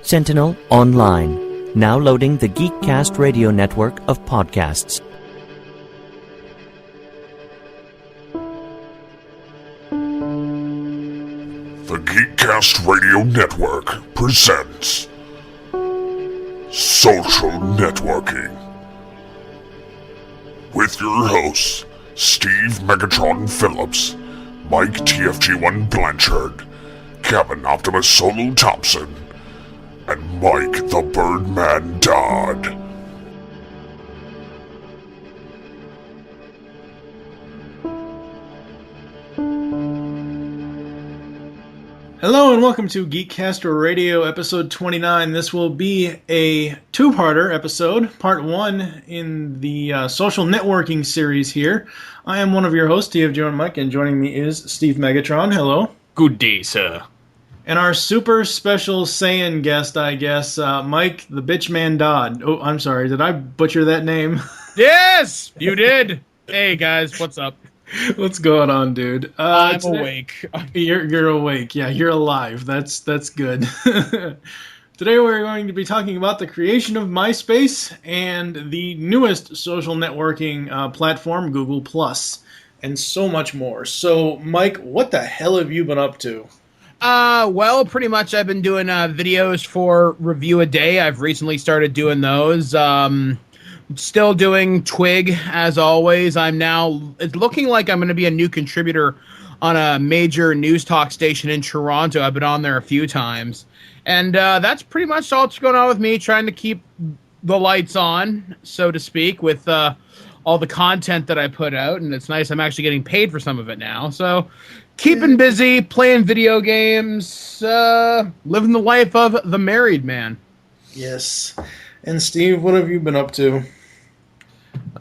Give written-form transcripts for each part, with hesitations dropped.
Sentinel Online, now loading the Geekcast radio network of podcasts. The Geekcast Radio Network presents Social Networking with your hosts, Steve Megatron Phillips, Mike TFG1 Blanchard, Kevin Optimus Solo Thompson, and Mike the Birdman Dodd. Hello and welcome to Geekcaster Radio episode 29. This will be a two-parter episode, part one in the social networking series here. I am one of your hosts, TFG1 Mike, and joining me is Steve Megatron. Hello. Good day, sir. And our super special Saiyan guest, I guess, Mike the Bitchman Dodd. Oh, I'm sorry, did I butcher that name? Yes, you did. Hey, guys, what's up? What's going on, dude? I'm awake. You're awake. Yeah, you're alive. That's good. Today we're going to be talking about the creation of Myspace and the newest social networking platform, Google+, and so much more. So, Mike, what the hell have you been up to? Well, pretty much I've been doing videos for Review a Day. I've recently started doing those. Still doing Twig, as always. It's looking like I'm going to be a new contributor on a major news talk station in Toronto. I've been on there a few times. And that's pretty much all that's going on with me, trying to keep the lights on, so to speak, with all the content that I put out. And it's nice I'm actually getting paid for some of it now. So, keeping busy, playing video games, living the life of the married man. Yes. And Steve, what have you been up to?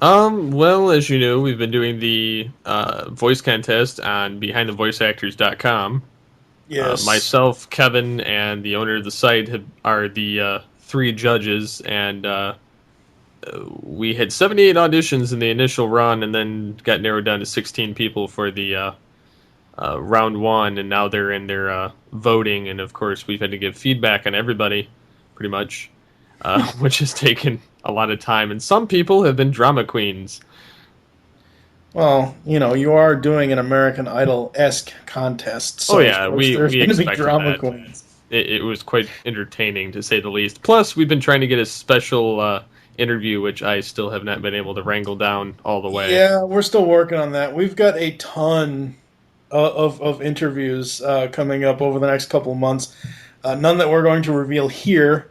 Well, as you know, we've been doing the voice contest on BehindTheVoiceActors.com. Yes. Myself, Kevin, and the owner of the site are the three judges, and we had 78 auditions in the initial run, and then got narrowed down to 16 people for the round one, and now they're in their voting, and of course we've had to give feedback on everybody, pretty much, which has taken a lot of time, and some people have been drama queens. Well, you are doing an American Idol-esque contest. So we expected drama that. Queens. It was quite entertaining, to say the least. Plus, we've been trying to get a special interview, which I still have not been able to wrangle down all the way. Yeah, we're still working on that. We've got a ton of interviews coming up over the next couple of months. None that we're going to reveal here,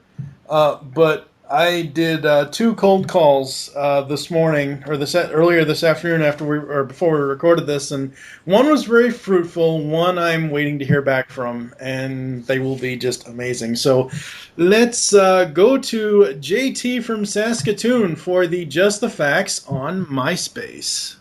but I did two cold calls this morning, or earlier this afternoon before we recorded this, and one was very fruitful. One I'm waiting to hear back from, and they will be just amazing. So let's go to JT from Saskatoon for the Just the Facts on Myspace.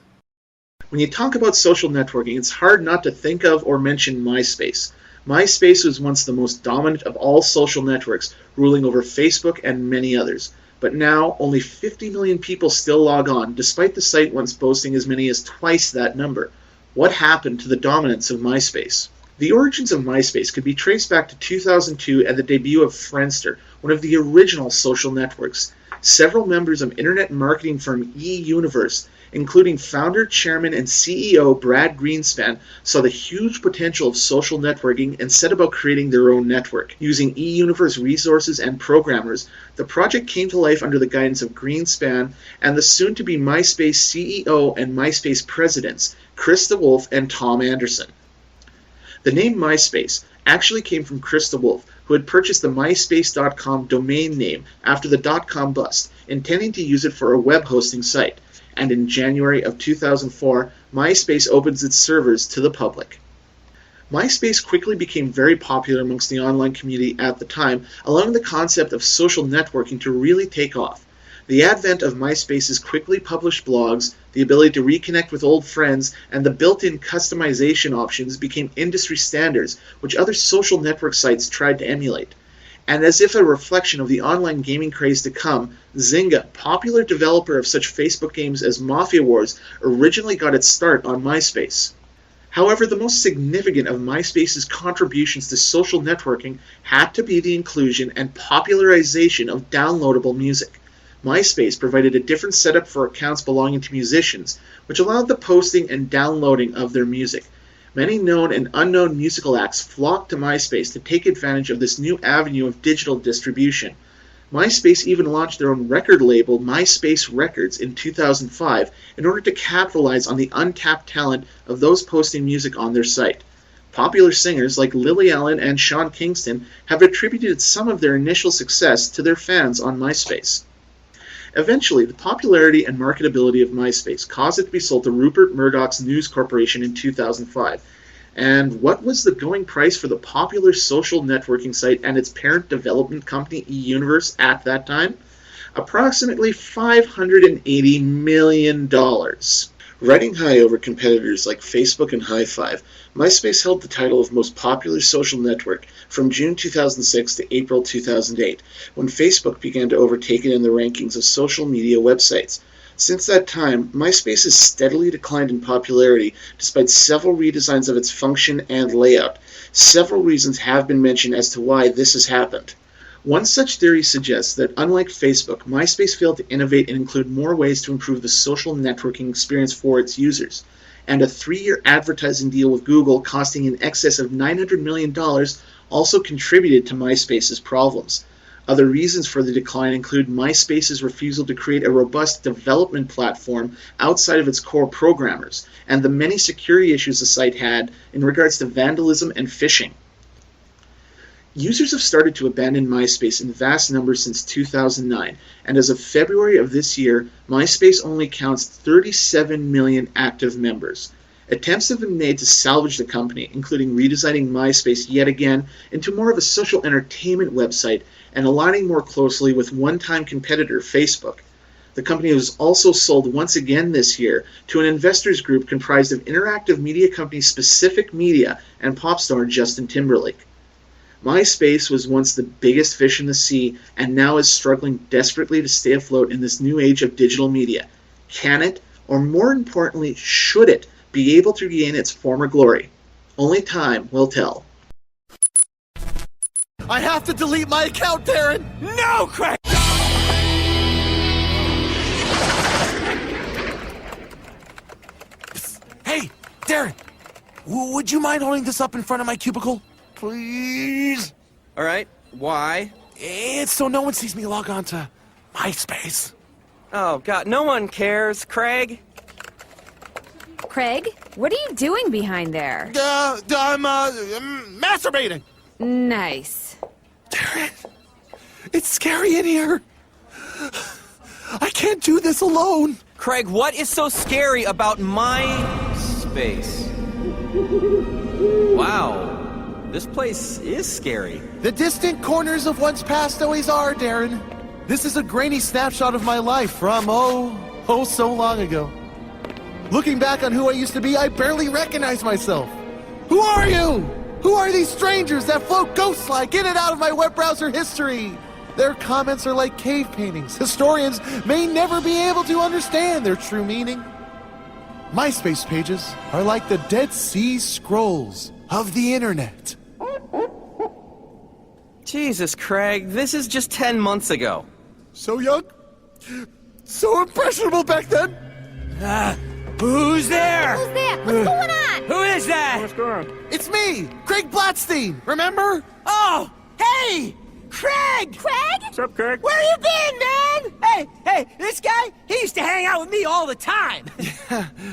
When you talk about social networking, it's hard not to think of or mention Myspace. MySpace was once the most dominant of all social networks, ruling over Facebook and many others. But now, only 50 million people still log on, despite the site once boasting as many as twice that number. What happened to the dominance of MySpace? The origins of MySpace could be traced back to 2002 and the debut of Friendster, one of the original social networks. Several members of internet marketing firm eUniverse, including founder, chairman, and CEO Brad Greenspan, saw the huge potential of social networking and set about creating their own network. Using eUniverse resources and programmers, the project came to life under the guidance of Greenspan and the soon-to-be MySpace CEO and MySpace presidents, Chris DeWolf and Tom Anderson. The name MySpace actually came from Chris DeWolf, who had purchased the MySpace.com domain name after the .com bust, intending to use it for a web hosting site. And in January of 2004, MySpace opens its servers to the public. MySpace quickly became very popular amongst the online community at the time, allowing the concept of social networking to really take off. The advent of MySpace's quickly published blogs, the ability to reconnect with old friends, and the built-in customization options became industry standards, which other social network sites tried to emulate. And as if a reflection of the online gaming craze to come, Zynga, popular developer of such Facebook games as Mafia Wars, originally got its start on MySpace. However, the most significant of MySpace's contributions to social networking had to be the inclusion and popularization of downloadable music. MySpace provided a different setup for accounts belonging to musicians, which allowed the posting and downloading of their music. Many known and unknown musical acts flocked to MySpace to take advantage of this new avenue of digital distribution. MySpace even launched their own record label, MySpace Records, in 2005 in order to capitalize on the untapped talent of those posting music on their site. Popular singers like Lily Allen and Sean Kingston have attributed some of their initial success to their fans on MySpace. Eventually, the popularity and marketability of MySpace caused it to be sold to Rupert Murdoch's News Corporation in 2005. And what was the going price for the popular social networking site and its parent development company, eUniverse, at that time? Approximately $580 million. Riding high over competitors like Facebook and High5, MySpace held the title of most popular social network from June 2006 to April 2008, when Facebook began to overtake it in the rankings of social media websites. Since that time, MySpace has steadily declined in popularity despite several redesigns of its function and layout. Several reasons have been mentioned as to why this has happened. One such theory suggests that, unlike Facebook, MySpace failed to innovate and include more ways to improve the social networking experience for its users. And a 3-year advertising deal with Google costing in excess of $900 million also contributed to MySpace's problems. Other reasons for the decline include MySpace's refusal to create a robust development platform outside of its core programmers, and the many security issues the site had in regards to vandalism and phishing. Users have started to abandon MySpace in vast numbers since 2009, and as of February of this year, MySpace only counts 37 million active members. Attempts have been made to salvage the company, including redesigning MySpace yet again into more of a social entertainment website and aligning more closely with one-time competitor Facebook. The company was also sold once again this year to an investors group comprised of interactive media company Specific Media and pop star Justin Timberlake. MySpace was once the biggest fish in the sea and now is struggling desperately to stay afloat in this new age of digital media. Can it, or more importantly, should it, be able to regain its former glory? Only time will tell. I have to delete my account, Darren! No, Craig! Psst. Hey, Darren! Would you mind holding this up in front of my cubicle? Please? All right. Why? It's so no one sees me log on to MySpace. Oh, God. No one cares, Craig. Craig, what are you doing behind there? I'm masturbating. Nice. Darren, it's scary in here. I can't do this alone. Craig, what is so scary about MySpace? Wow. This place is scary. The distant corners of one's past always are, Darren. This is a grainy snapshot of my life from, so long ago. Looking back on who I used to be, I barely recognize myself. Who are you? Who are these strangers that float ghost-like in and out of my web browser history? Their comments are like cave paintings. Historians may never be able to understand their true meaning. MySpace pages are like the Dead Sea Scrolls of the internet. Jesus, Craig, this is just 10 months ago. So young, so impressionable back then. Who's there? Who's there? What's going on? Who is that? What's going on? It's me, Craig Blatstein. Remember? Oh, hey! Craig! Craig? What's up, Craig? Where you been, man? Hey, this guy, he used to hang out with me all the time.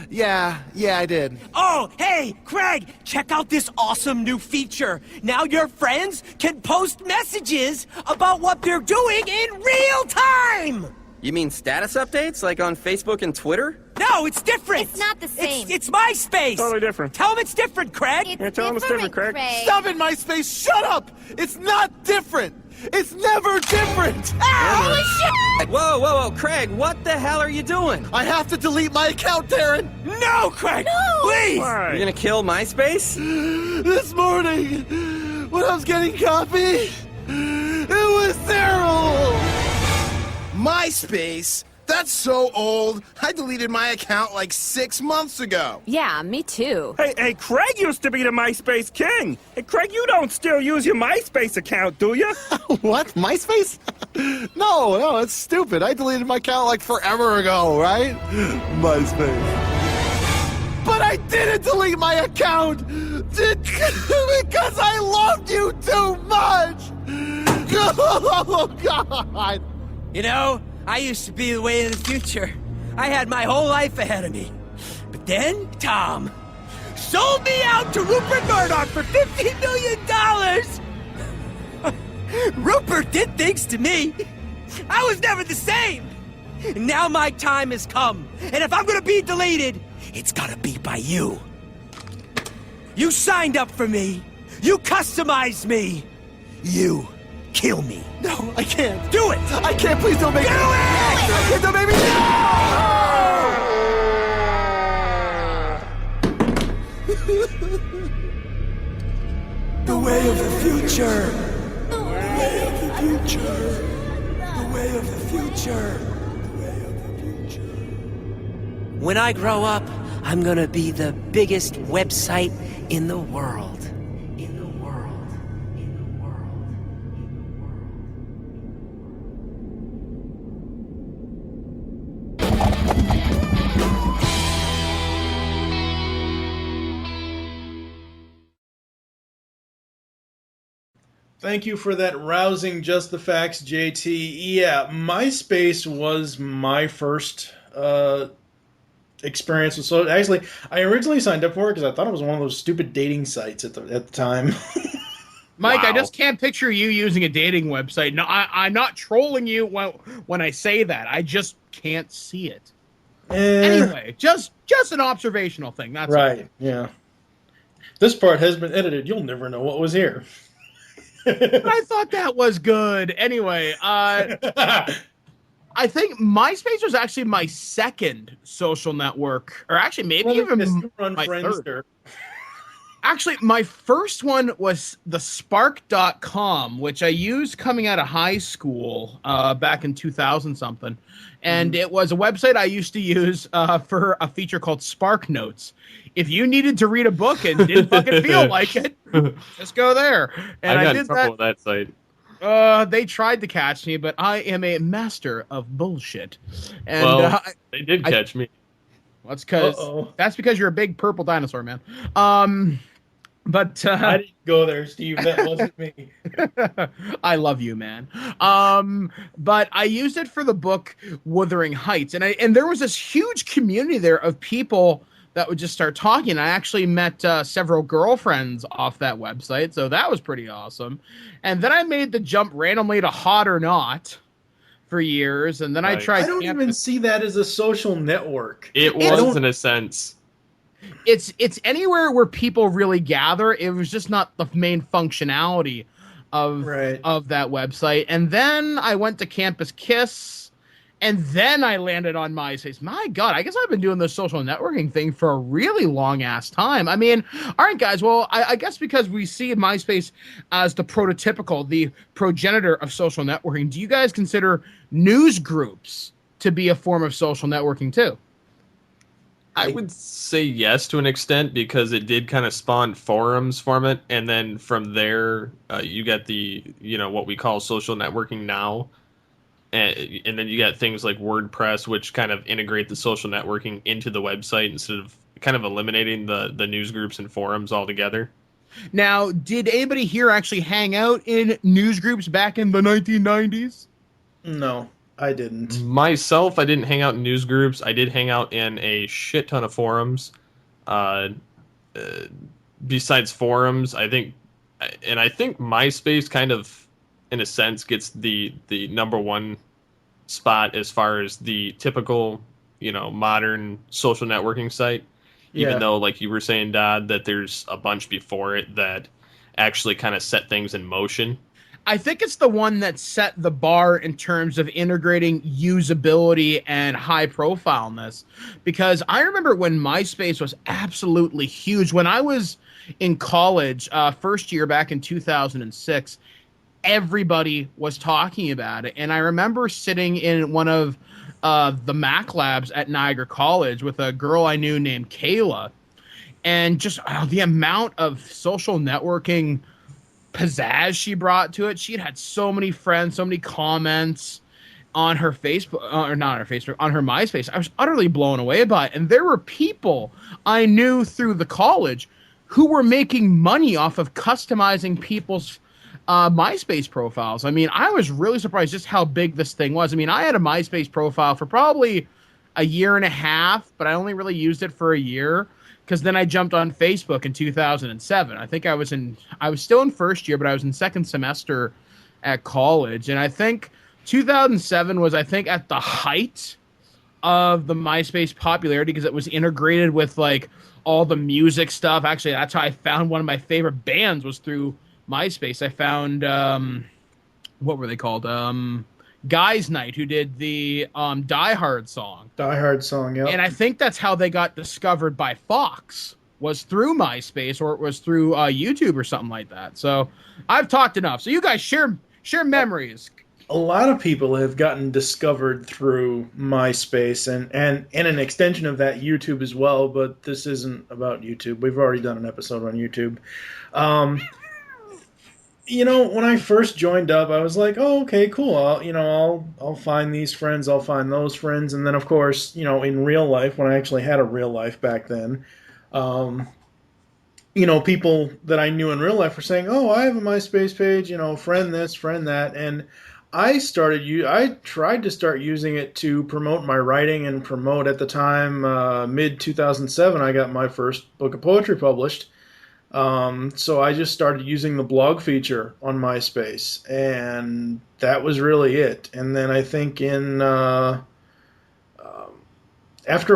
Yeah, I did. Oh, hey, Craig, check out this awesome new feature. Now your friends can post messages about what they're doing in real time. You mean status updates, like on Facebook and Twitter? No, it's different. It's not the same. It's MySpace. Totally different. Tell him it's different, Craig. It's tell him it's different, Craig. Stop it, MySpace! Shut up! It's not different! It's never different! Holy shit! Whoa, Craig, what the hell are you doing? I have to delete my account, Darren! No, Craig! No! Please! Why? You're gonna kill MySpace? This morning, when I was getting coffee, it was terrible! MySpace? That's so old. I deleted my account like 6 months ago. Yeah, me too. Hey, Craig used to be the MySpace king. Hey, Craig, you don't still use your MySpace account, do you? What? MySpace? No, it's stupid. I deleted my account like forever ago, right? MySpace. But I didn't delete my account because I loved you too much. Oh, God. You know, I used to be the way of the future. I had my whole life ahead of me. But then, Tom sold me out to Rupert Murdoch for $50 million. Rupert did things to me. I was never the same. And now my time has come. And if I'm gonna be deleted, it's gotta be by you. You signed up for me. You customized me. You kill me. No, I can't. Do it! I can't. Please don't make me. Do it! Don't make me. The way of the future. The way of the future. The way of the future. The way of the future. When I grow up, I'm gonna be the biggest website in the world. Thank you for that rousing Just the Facts, JT. Yeah, MySpace was my first experience with social. Actually, I originally signed up for it because I thought it was one of those stupid dating sites at the time. Mike, Wow. I just can't picture you using a dating website. No, I'm not trolling you when I say that. I just can't see it. Anyway, just an observational thing. That's right. all. Yeah. This part has been edited. You'll never know what was here. I thought that was good. Anyway, I think MySpace was actually my second social network, or actually maybe even my third. Actually, my first one was the Spark.com, which I used coming out of high school back in 2000 something. And it was a website I used to use for a feature called Spark Notes. If you needed to read a book and didn't fucking feel like it, just go there. And I got did in trouble with that site. They tried to catch me, but I am a master of bullshit. And they did catch me. That's because you're a big purple dinosaur, man. But I didn't go there, Steve. That wasn't me. I love you, man. But I used it for the book Wuthering Heights, and there was this huge community there of people that would just start talking. I actually met several girlfriends off that website, so that was pretty awesome. And then I made the jump randomly to Hot or Not for years, and then I tried. I don't even see that as a social network. It was in a sense. It's anywhere where people really gather. It was just not the main functionality of that website. And then I went to Campus Kiss, and then I landed on MySpace. My God, I guess I've been doing this social networking thing for a really long ass time. I mean, all right, guys. Well, I guess because we see MySpace as the prototypical, the progenitor of social networking, do you guys consider news groups to be a form of social networking too? I would say yes to an extent because it did kind of spawn forums from it, and then from there you get the what we call social networking now, and then you got things like WordPress, which kind of integrate the social networking into the website instead of kind of eliminating the news groups and forums altogether. Now, did anybody here actually hang out in news groups back in the 1990s? No. I didn't. Myself, I didn't hang out in news groups. I did hang out in a shit ton of forums. Besides forums, I think MySpace kind of, in a sense, gets the number one spot as far as the typical, modern social networking site. Even though, like you were saying, Dodd, that there's a bunch before it that actually kind of set things in motion. I think it's the one that set the bar in terms of integrating usability and high profileness. Because I remember when MySpace was absolutely huge. When I was in college, first year back in 2006, everybody was talking about it. And I remember sitting in one of the Mac Labs at Niagara College with a girl I knew named Kayla, and just the amount of social networking pizzazz she brought to it. She had so many friends, so many comments on her Facebook, or not on her Facebook, on her MySpace. I was utterly blown away by it. And there were people I knew through the college who were making money off of customizing people's MySpace profiles. I mean, I was really surprised just how big this thing was. I mean, I had a MySpace profile for probably a year and a half, but I only really used it for a year, because then I jumped on Facebook in 2007. I think I was still in first year, but I was in second semester at college. And I think 2007 was, at the height of the MySpace popularity, because it was integrated with like all the music stuff. Actually, that's how I found one of my favorite bands, was through MySpace. I found, what were they called? Guys Night, who did the Die Hard song. Die Hard song, yeah. And I think that's how they got discovered by Fox, was through MySpace, or it was through YouTube or something like that. So I've talked enough. So you guys share memories. A lot of people have gotten discovered through MySpace and an extension of that, YouTube as well, but this isn't about YouTube. We've already done an episode on YouTube. When I first joined up, I was like, oh, okay, cool. I'll find these friends, I'll find those friends. And then, of course, in real life, when I actually had a real life back then, people that I knew in real life were saying, oh, I have a MySpace page, friend this, friend that. And I tried to start using it to promote my writing and promote, at the time, mid-2007, I got my first book of poetry published. So I just started using the blog feature on MySpace, and that was really it. And then I think after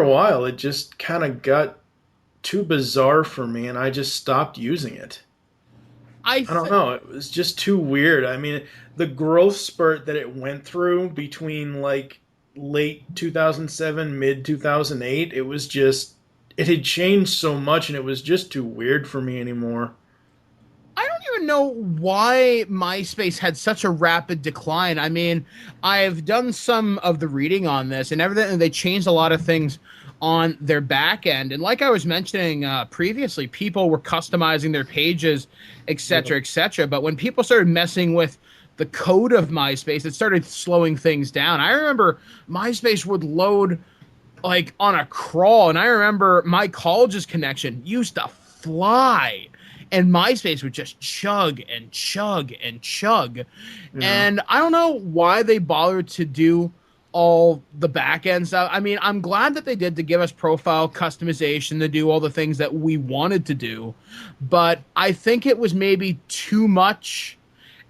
a while, it just kind of got too bizarre for me, and I just stopped using it. I don't know. It was just too weird. I mean, the growth spurt that it went through between like late 2007, mid 2008, it was just, it had changed so much, and it was just too weird for me anymore. I don't even know why MySpace had such a rapid decline. I mean, I've done some of the reading on this and everything, and they changed a lot of things on their back end. And like I was mentioning previously, people were customizing their pages, etc., etc. But when people started messing with the code of MySpace, it started slowing things down. I remember MySpace would load like on a crawl, and I remember my college's connection used to fly, and MySpace would just chug and chug and chug. Yeah. And I don't know why they bothered to do all the back end stuff. I mean, I'm glad that they did, to give us profile customization, to do all the things that we wanted to do, but I think it was maybe too much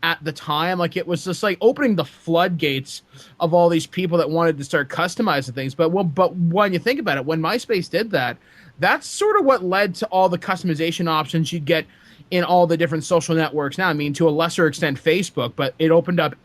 at the time. Like, it was just like opening the floodgates of all these people that wanted to start customizing things. But when you think about it, when MySpace did that, that's sort of what led to all the customization options you'd get in all the different social networks now. I mean, to a lesser extent Facebook, but it opened up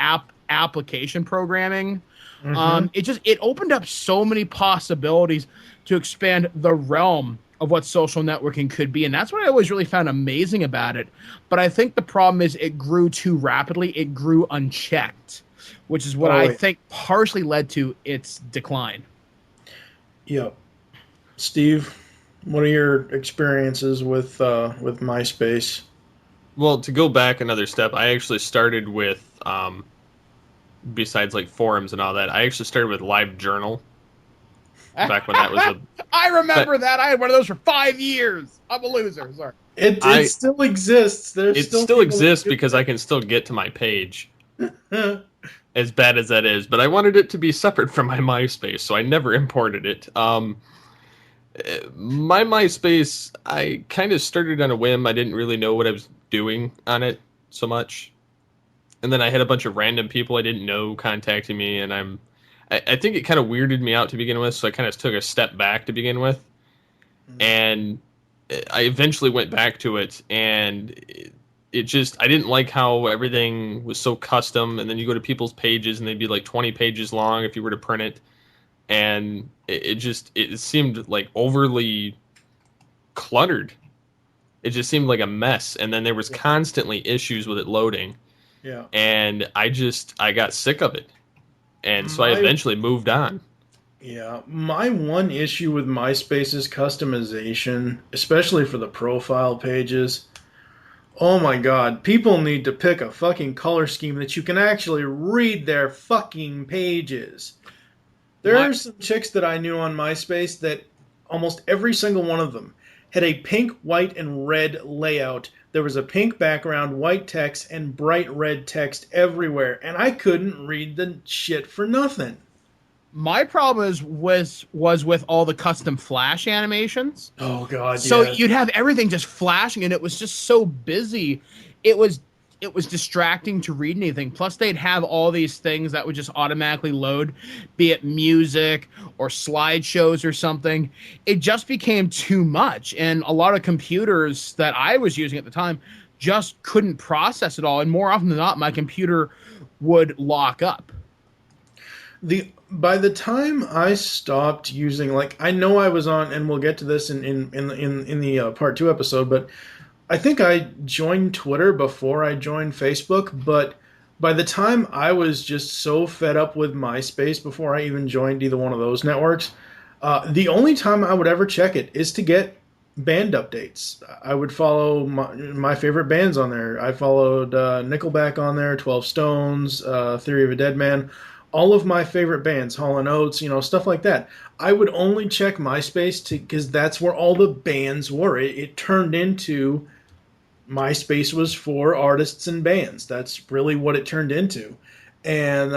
application programming. Mm-hmm. It opened up so many possibilities to expand the realm of what social networking could be. And that's what I always really found amazing about it. But I think the problem is it grew too rapidly. It grew unchecked, which is what I think partially led to its decline. Yep. Steve, what are your experiences with MySpace? Well, to go back another step, I actually started with, besides like forums and all that, I actually started with LiveJournal. Back when that was I remember that. I had one of those for 5 years. I'm a loser. Sorry. It still exists. It still exists because I can still get to my page. As bad as that is. But I wanted it to be separate from my MySpace, so I never imported it. My MySpace, I kind of started on a whim. I didn't really know what I was doing on it so much. And then I had a bunch of random people I didn't know contacting me, and I think it kind of weirded me out to begin with, so I kind of took a step back to begin with. And I eventually went back to it, and it just, I didn't like how everything was so custom, and then you go to people's pages, and they'd be like 20 pages long if you were to print it. And it seemed like overly cluttered. It just seemed like a mess, and then there was constantly issues with it loading. Yeah. And I got sick of it. And so I eventually moved on. Yeah, my one issue with MySpace is customization, especially for the profile pages. Oh my god, people need to pick a fucking color scheme that you can actually read their fucking pages. My There's some chicks that I knew on MySpace that almost every single one of them had a pink, white, and red layout. There was a pink background, white text, and bright red text everywhere, and I couldn't read the shit for nothing. my problem was with all the custom flash animations. Oh god, So yeah. you'd have everything just flashing, and it was just so busy. It was it was distracting to read anything. Plus, they'd have all these things that would just automatically load, be it music or slideshows or something. It just became too much, and a lot of computers that I was using at the time just couldn't process it all. And more often than not, my computer would lock up. By the time I stopped using, like, I know I was on, and we'll get to this in the part two episode, but I think I joined Twitter before I joined Facebook. But by the time I was just so fed up with MySpace before I even joined either one of those networks, the only time I would ever check it is to get band updates. I would follow my favorite bands on there. I followed Nickelback on there, 12 Stones, Theory of a Dead Man, all of my favorite bands, Hall & Oates, stuff like that. I would only check MySpace because that's where all the bands were. It turned into MySpace was for artists and bands. That's really what it turned into. And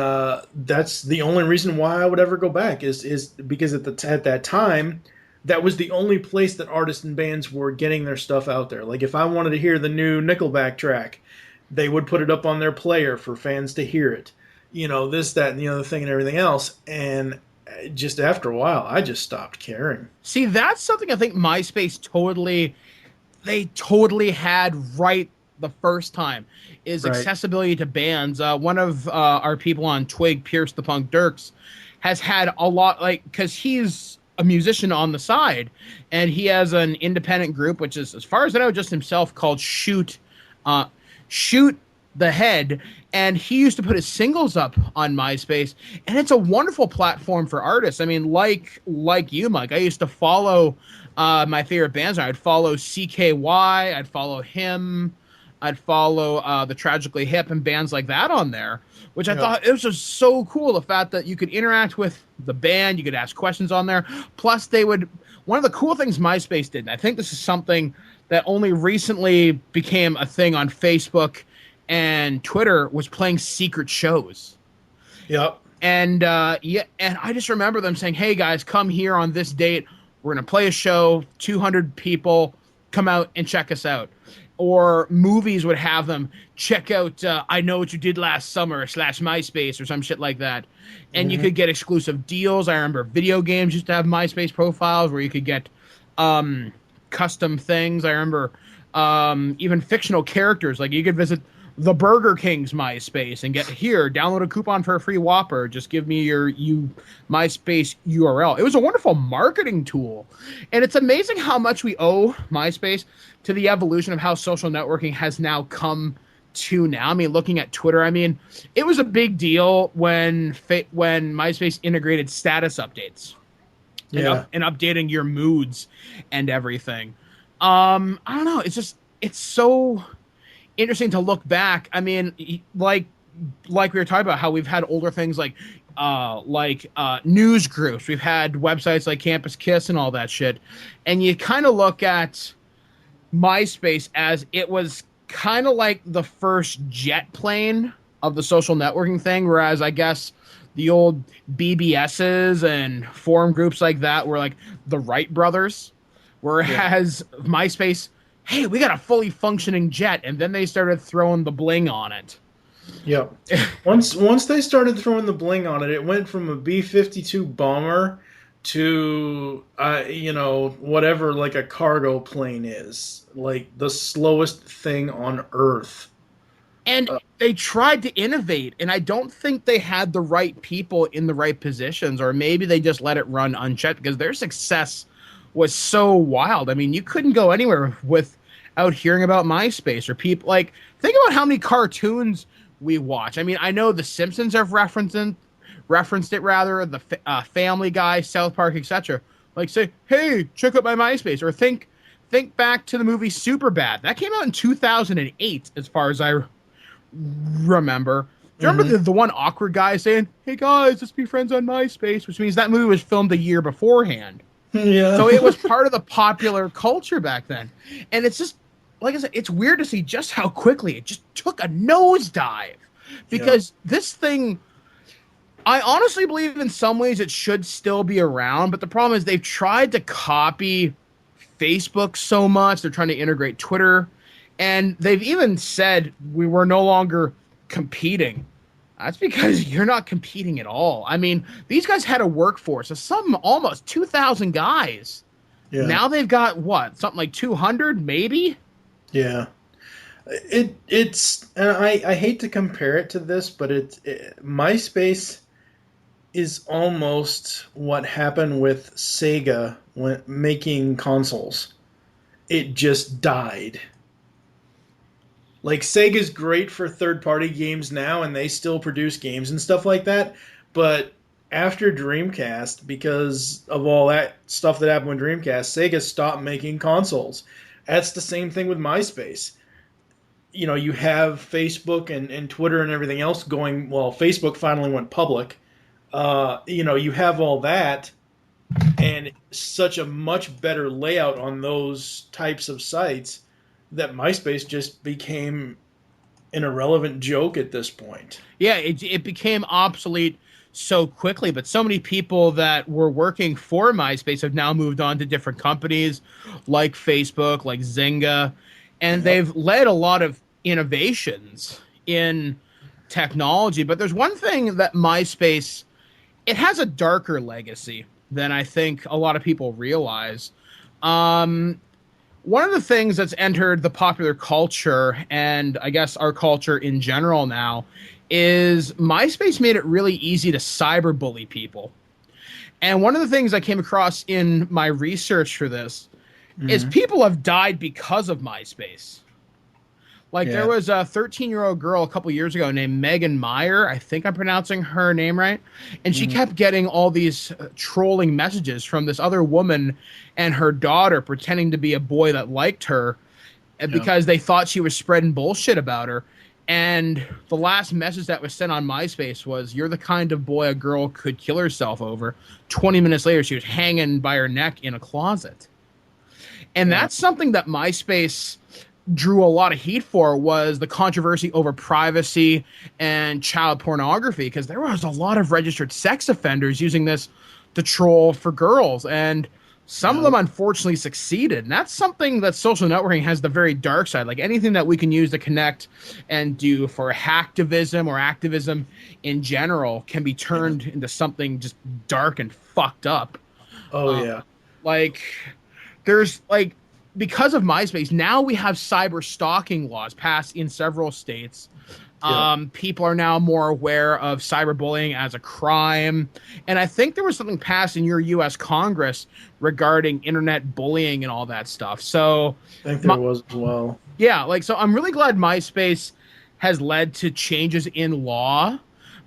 that's the only reason why I would ever go back is because at that time, that was the only place that artists and bands were getting their stuff out there. Like if I wanted to hear the new Nickelback track, they would put it up on their player for fans to hear it. This, that, and the other thing and everything else. And just after a while, I just stopped caring. See, that's something I think MySpace they totally had right the first time is Right. accessibility to bands. One of our people on Twig, Pierce the Punk Dirks, has had a lot, because he's a musician on the side, and he has an independent group, which is, as far as I know, just himself, called Shoot the Head, and he used to put his singles up on MySpace, and it's a wonderful platform for artists. I mean, like you, Mike, I used to follow my favorite bands. I'd follow CKY, I'd follow him, I'd follow the Tragically Hip and bands like that on there, which I thought it was just so cool, the fact that you could interact with the band, you could ask questions on there. Plus, one of the cool things MySpace did, and I think this is something that only recently became a thing on Facebook and Twitter, was playing secret shows. Yep. And and I just remember them saying, "Hey guys, come here on this date. We're gonna play a show. 200 people, come out and check us out." Or movies would have them check out "I Know What You Did Last Summer" / MySpace or some shit like that, and you could get exclusive deals. I remember video games used to have MySpace profiles where you could get custom things. I remember even fictional characters, like you could visit the Burger King's MySpace and get download a coupon for a free Whopper. Just give me your MySpace URL. It was a wonderful marketing tool. And it's amazing how much we owe MySpace to the evolution of how social networking has now come to now. I mean, looking at Twitter, I mean, it was a big deal when MySpace integrated status updates. Yeah. And updating your moods and everything. I don't know. It's so interesting to look back. I mean, like we were talking about how we've had older things like news groups. We've had websites like Campus Kiss and all that shit. And you kind of look at MySpace as it was kind of like the first jet plane of the social networking thing, whereas I guess the old BBSs and forum groups like that were like the Wright brothers, whereas MySpace, hey, we got a fully functioning jet, and then they started throwing the bling on it. Yep. Once they started throwing the bling on it, it went from a B-52 bomber to whatever like a cargo plane is, like the slowest thing on Earth. And they tried to innovate, and I don't think they had the right people in the right positions, or maybe they just let it run unchecked because their success was so wild. I mean, you couldn't go anywhere without hearing about MySpace or people. Like, think about how many cartoons we watch. I mean, I know The Simpsons have referenced it rather, the Family Guy, South Park, etc. Like say, hey, check out my MySpace, or think back to the movie Superbad. That came out in 2008, as far as I remember. Do you remember the one awkward guy saying, hey guys, let's be friends on MySpace, which means that movie was filmed a year beforehand. Yeah. So it was part of the popular culture back then. And it's just, like I said, it's weird to see just how quickly it just took a nosedive. Because this thing, I honestly believe in some ways it should still be around, but the problem is they've tried to copy Facebook so much. They're trying to integrate Twitter. And they've even said we were no longer competing. That's because you're not competing at all. I mean, these guys had a workforce of some almost 2,000 guys. Yeah. Now they've got what? Something like 200 maybe? Yeah. It's and I hate to compare it to this, but MySpace is almost what happened with Sega when making consoles. It just died. Like, Sega's great for third-party games now, and they still produce games and stuff like that. But after Dreamcast, because of all that stuff that happened with Dreamcast, Sega stopped making consoles. That's the same thing with MySpace. You know, you have Facebook and Twitter and everything else going. Well, Facebook finally went public. You know, you have all that, and such a much better layout on those types of sites that MySpace just became an irrelevant joke at this point. Yeah, it became obsolete so quickly, but so many people that were working for MySpace have now moved on to different companies like Facebook, like Zynga, and they've led a lot of innovations in technology. But there's one thing that MySpace, it has a darker legacy than I think a lot of people realize. One of the things that's entered the popular culture, and I guess our culture in general now, is MySpace made it really easy to cyberbully people. And one of the things I came across in my research for this is people have died because of MySpace. Like, there was a 13-year-old girl a couple years ago named Megan Meyer. I think I'm pronouncing her name right. And she kept getting all these trolling messages from this other woman and her daughter pretending to be a boy that liked her because they thought she was spreading bullshit about her. And the last message that was sent on MySpace was, you're the kind of boy a girl could kill herself over. 20 minutes later, she was hanging by her neck in a closet. And that's something that MySpace drew a lot of heat for, was the controversy over privacy and child pornography, because there was a lot of registered sex offenders using this to troll for girls, and some of them unfortunately succeeded. And that's something that social networking has the very dark side. Like, anything that we can use to connect and do for hacktivism or activism in general can be turned into something just dark and fucked up. Like, there's like, because of MySpace, now we have cyber stalking laws passed in several states. People are now more aware of cyberbullying as a crime. And I think there was something passed in your U.S. Congress regarding internet bullying and all that stuff. So I think there was as well. Yeah, like, so I'm really glad MySpace has led to changes in law.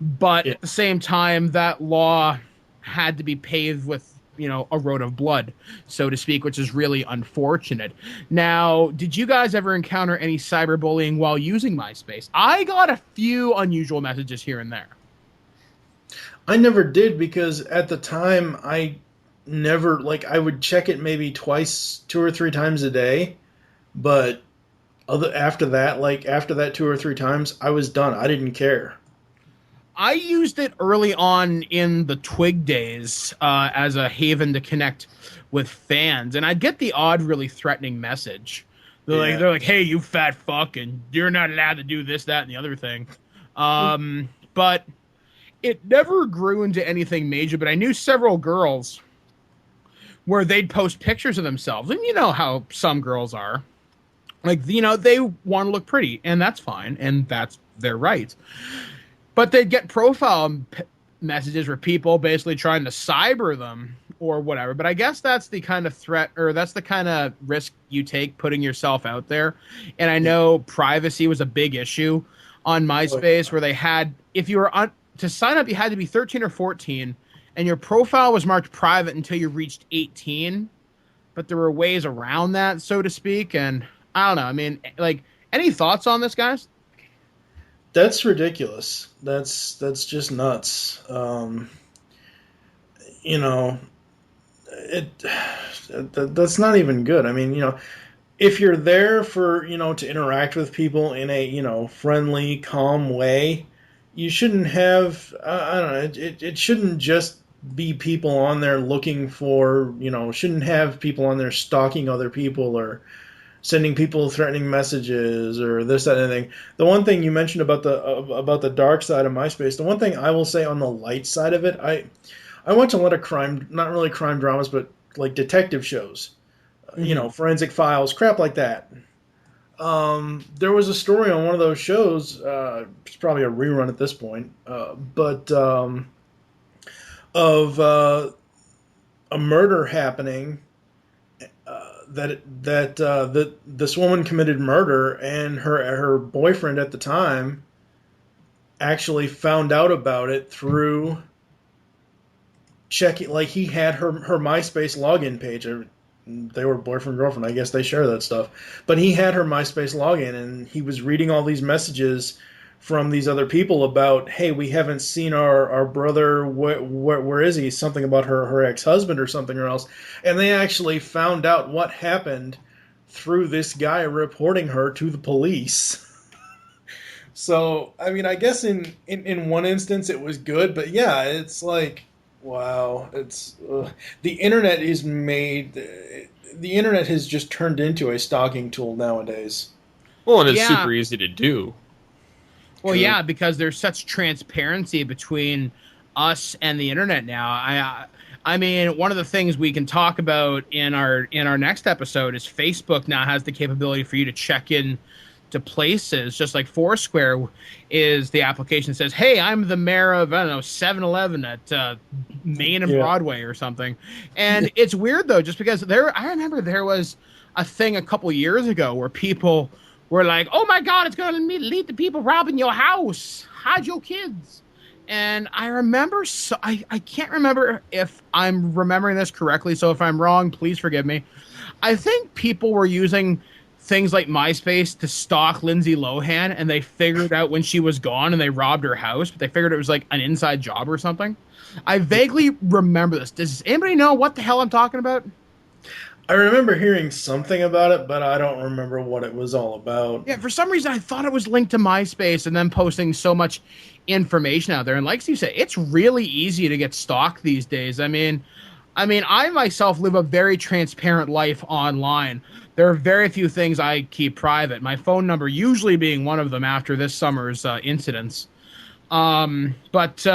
But at the same time, that law had to be paved with, you know, a road of blood, so to speak, which is really unfortunate. Now, did you guys ever encounter any cyberbullying while using MySpace? I got a few unusual messages here and there. I never did, because at the time I never, like, I would check it maybe twice, 2 or 3 times a day, but after that 2 or 3 times, I was done. I didn't care. I used it early on in the Twig days as a haven to connect with fans, and I'd get the odd, really threatening message. They're like, "Hey, you fat fuck, and you're not allowed to do this, that, and the other thing." But it never grew into anything major. But I knew several girls where they'd post pictures of themselves, and you know how some girls are. Like, you know, they want to look pretty, and that's fine, and that's their right. But they'd get profile messages where people basically trying to cyber them or whatever. But I guess that's the kind of threat, or that's the kind of risk you take putting yourself out there. And I know privacy was a big issue on MySpace, where they had, if you were to sign up, you had to be 13 or 14, and your profile was marked private until you reached 18. But there were ways around that, so to speak. And I don't know. I mean, like, any thoughts on this, guys? That's ridiculous. That's just nuts. You know, that's not even good. I mean, you know, if you're there for, you know, to interact with people in a, you know, friendly, calm way, you shouldn't have, I don't know, it shouldn't just be people on there looking for, you know, shouldn't have people on there stalking other people or sending people threatening messages or this, that, and anything. The one thing you mentioned about the dark side of MySpace, the one thing I will say on the light side of it, I watch a lot of crime, not really crime dramas, but like detective shows, you know, Forensic Files, crap like that. There was a story on one of those shows, it's probably a rerun at this point, but of a murder happening, that this woman committed murder, and her boyfriend at the time actually found out about it through checking, like he had her MySpace login page. They were boyfriend girlfriend. I guess they share that stuff. But he had her MySpace login, and he was reading all these messages from these other people about, hey, we haven't seen our brother. Where is he? Something about her ex-husband or something or else. And they actually found out what happened through this guy reporting her to the police. So, I mean, I guess in one instance it was good, but yeah, it's like, wow, it's the internet is made. The internet has just turned into a stalking tool nowadays. Well, and it's super easy to do. Well, yeah, because there's such transparency between us and the internet now. I mean, one of the things we can talk about in our next episode is Facebook now has the capability for you to check in to places, just like Foursquare is the application that says, hey, I'm the mayor of, I don't know, 7-Eleven at Main and Broadway or something. And it's weird, though, just because I remember there was a thing a couple years ago where people were like, oh, my God, it's going to lead to people robbing your house. Hide your kids. And I remember, I can't remember if I'm remembering this correctly, so if I'm wrong, please forgive me. I think people were using things like MySpace to stalk Lindsay Lohan, and they figured out when she was gone and they robbed her house, but they figured it was like an inside job or something. I vaguely remember this. Does anybody know what the hell I'm talking about? I remember hearing something about it, but I don't remember what it was all about. Yeah, for some reason I thought it was linked to MySpace and then posting so much information out there. And like Steve said, it's really easy to get stalked these days. I mean, I myself live a very transparent life online. There are very few things I keep private. My phone number usually being one of them after this summer's incidents. But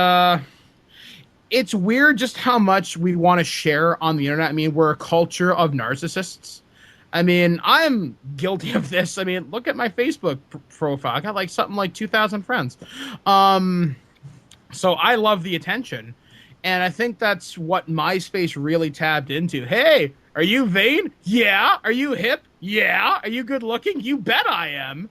it's weird just how much we want to share on the internet. I mean, we're a culture of narcissists. I mean, I'm guilty of this. I mean, look at my Facebook profile. I got like something like 2,000 friends. So I love the attention. And I think that's what MySpace really tapped into. Hey, are you vain? Yeah. Are you hip? Yeah. Are you good looking? You bet I am.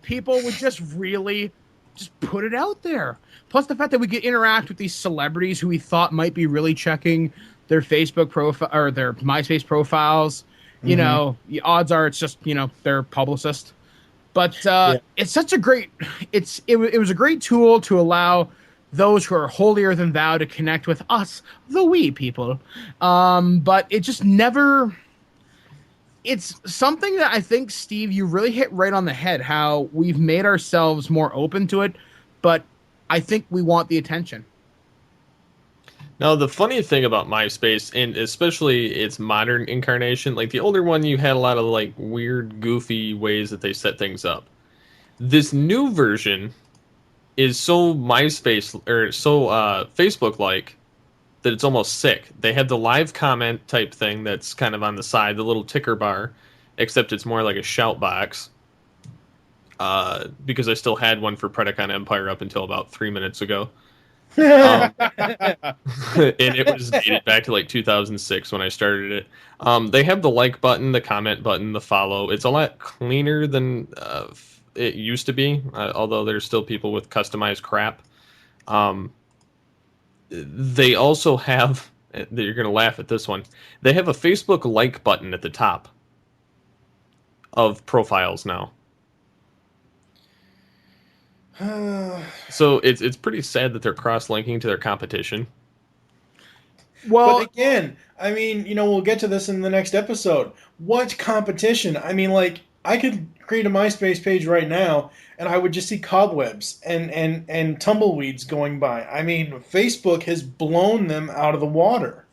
People would just really just put it out there. Plus the fact that we could interact with these celebrities who we thought might be really checking their Facebook profile or their MySpace profiles. You know, the odds are it's just, you know, their publicist. But it's such a great, it was a great tool to allow those who are holier than thou to connect with us, the wee people. But it just never, it's something that I think, Steve, you really hit right on the head, how we've made ourselves more open to it, but I think we want the attention. Now, the funny thing about MySpace, and especially its modern incarnation, like the older one, you had a lot of like weird, goofy ways that they set things up. This new version is so MySpace or so Facebook-like that it's almost sick. They have the live comment type thing that's kind of on the side, the little ticker bar, except it's more like a shout box. Because I still had one for Predacon Empire up until about 3 minutes ago. And it was dated back to like 2006 when I started it. They have the like button, the comment button, the follow. It's a lot cleaner than it used to be, although there's still people with customized crap. they also have, you're going to laugh at this one, they have a Facebook like button at the top of profiles now. So it's pretty sad that they're cross-linking to their competition. Well, but again, I mean, we'll get to this in the next episode. What competition? I mean, like, I could create a MySpace page right now, and I would just see cobwebs and tumbleweeds going by. I mean, Facebook has blown them out of the water.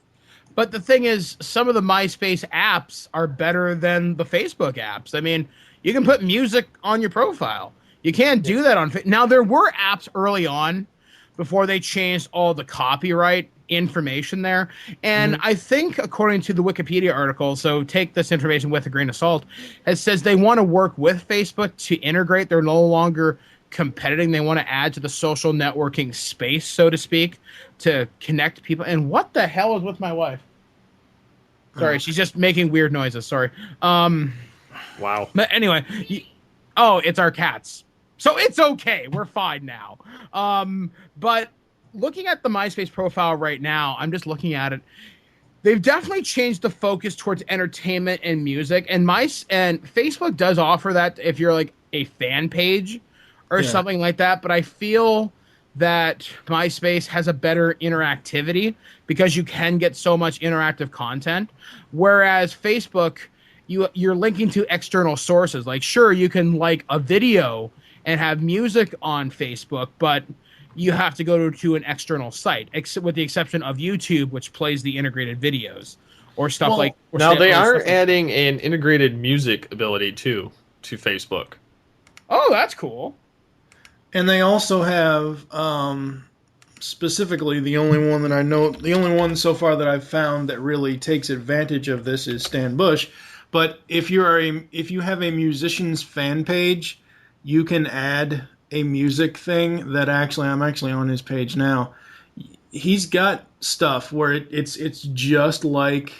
But the thing is, some of the MySpace apps are better than the Facebook apps. I mean, you can put music on your profile. You can't do that on... Now, there were apps early on before they changed all the copyright information there. And I think, according to the Wikipedia article, so take this information with a grain of salt, it says they want to work with Facebook to integrate. They're no longer competing. They want to add to the social networking space, so to speak, to connect people. And what the hell is with my wife? Sorry, she's just making weird noises. Sorry. Wow. But anyway, it's our cats. So it's okay. We're fine now. But looking at the MySpace profile right now, I'm just looking at it. They've definitely changed the focus towards entertainment and music. And Facebook does offer that if you're like a fan page or something like that. But I feel that MySpace has a better interactivity because you can get so much interactive content. Whereas Facebook, you're linking to external sources. Like, sure, you can like a video and have music on Facebook, but you have to go to an external site, with the exception of YouTube, which plays the integrated videos or stuff like. Now they are adding an integrated music ability too to Facebook. Oh, that's cool. And they also have, specifically, the only one so far that I've found that really takes advantage of this is Stan Bush. But if you have a musician's fan page, you can add a music thing that I'm actually on his page now. He's got stuff where it's just like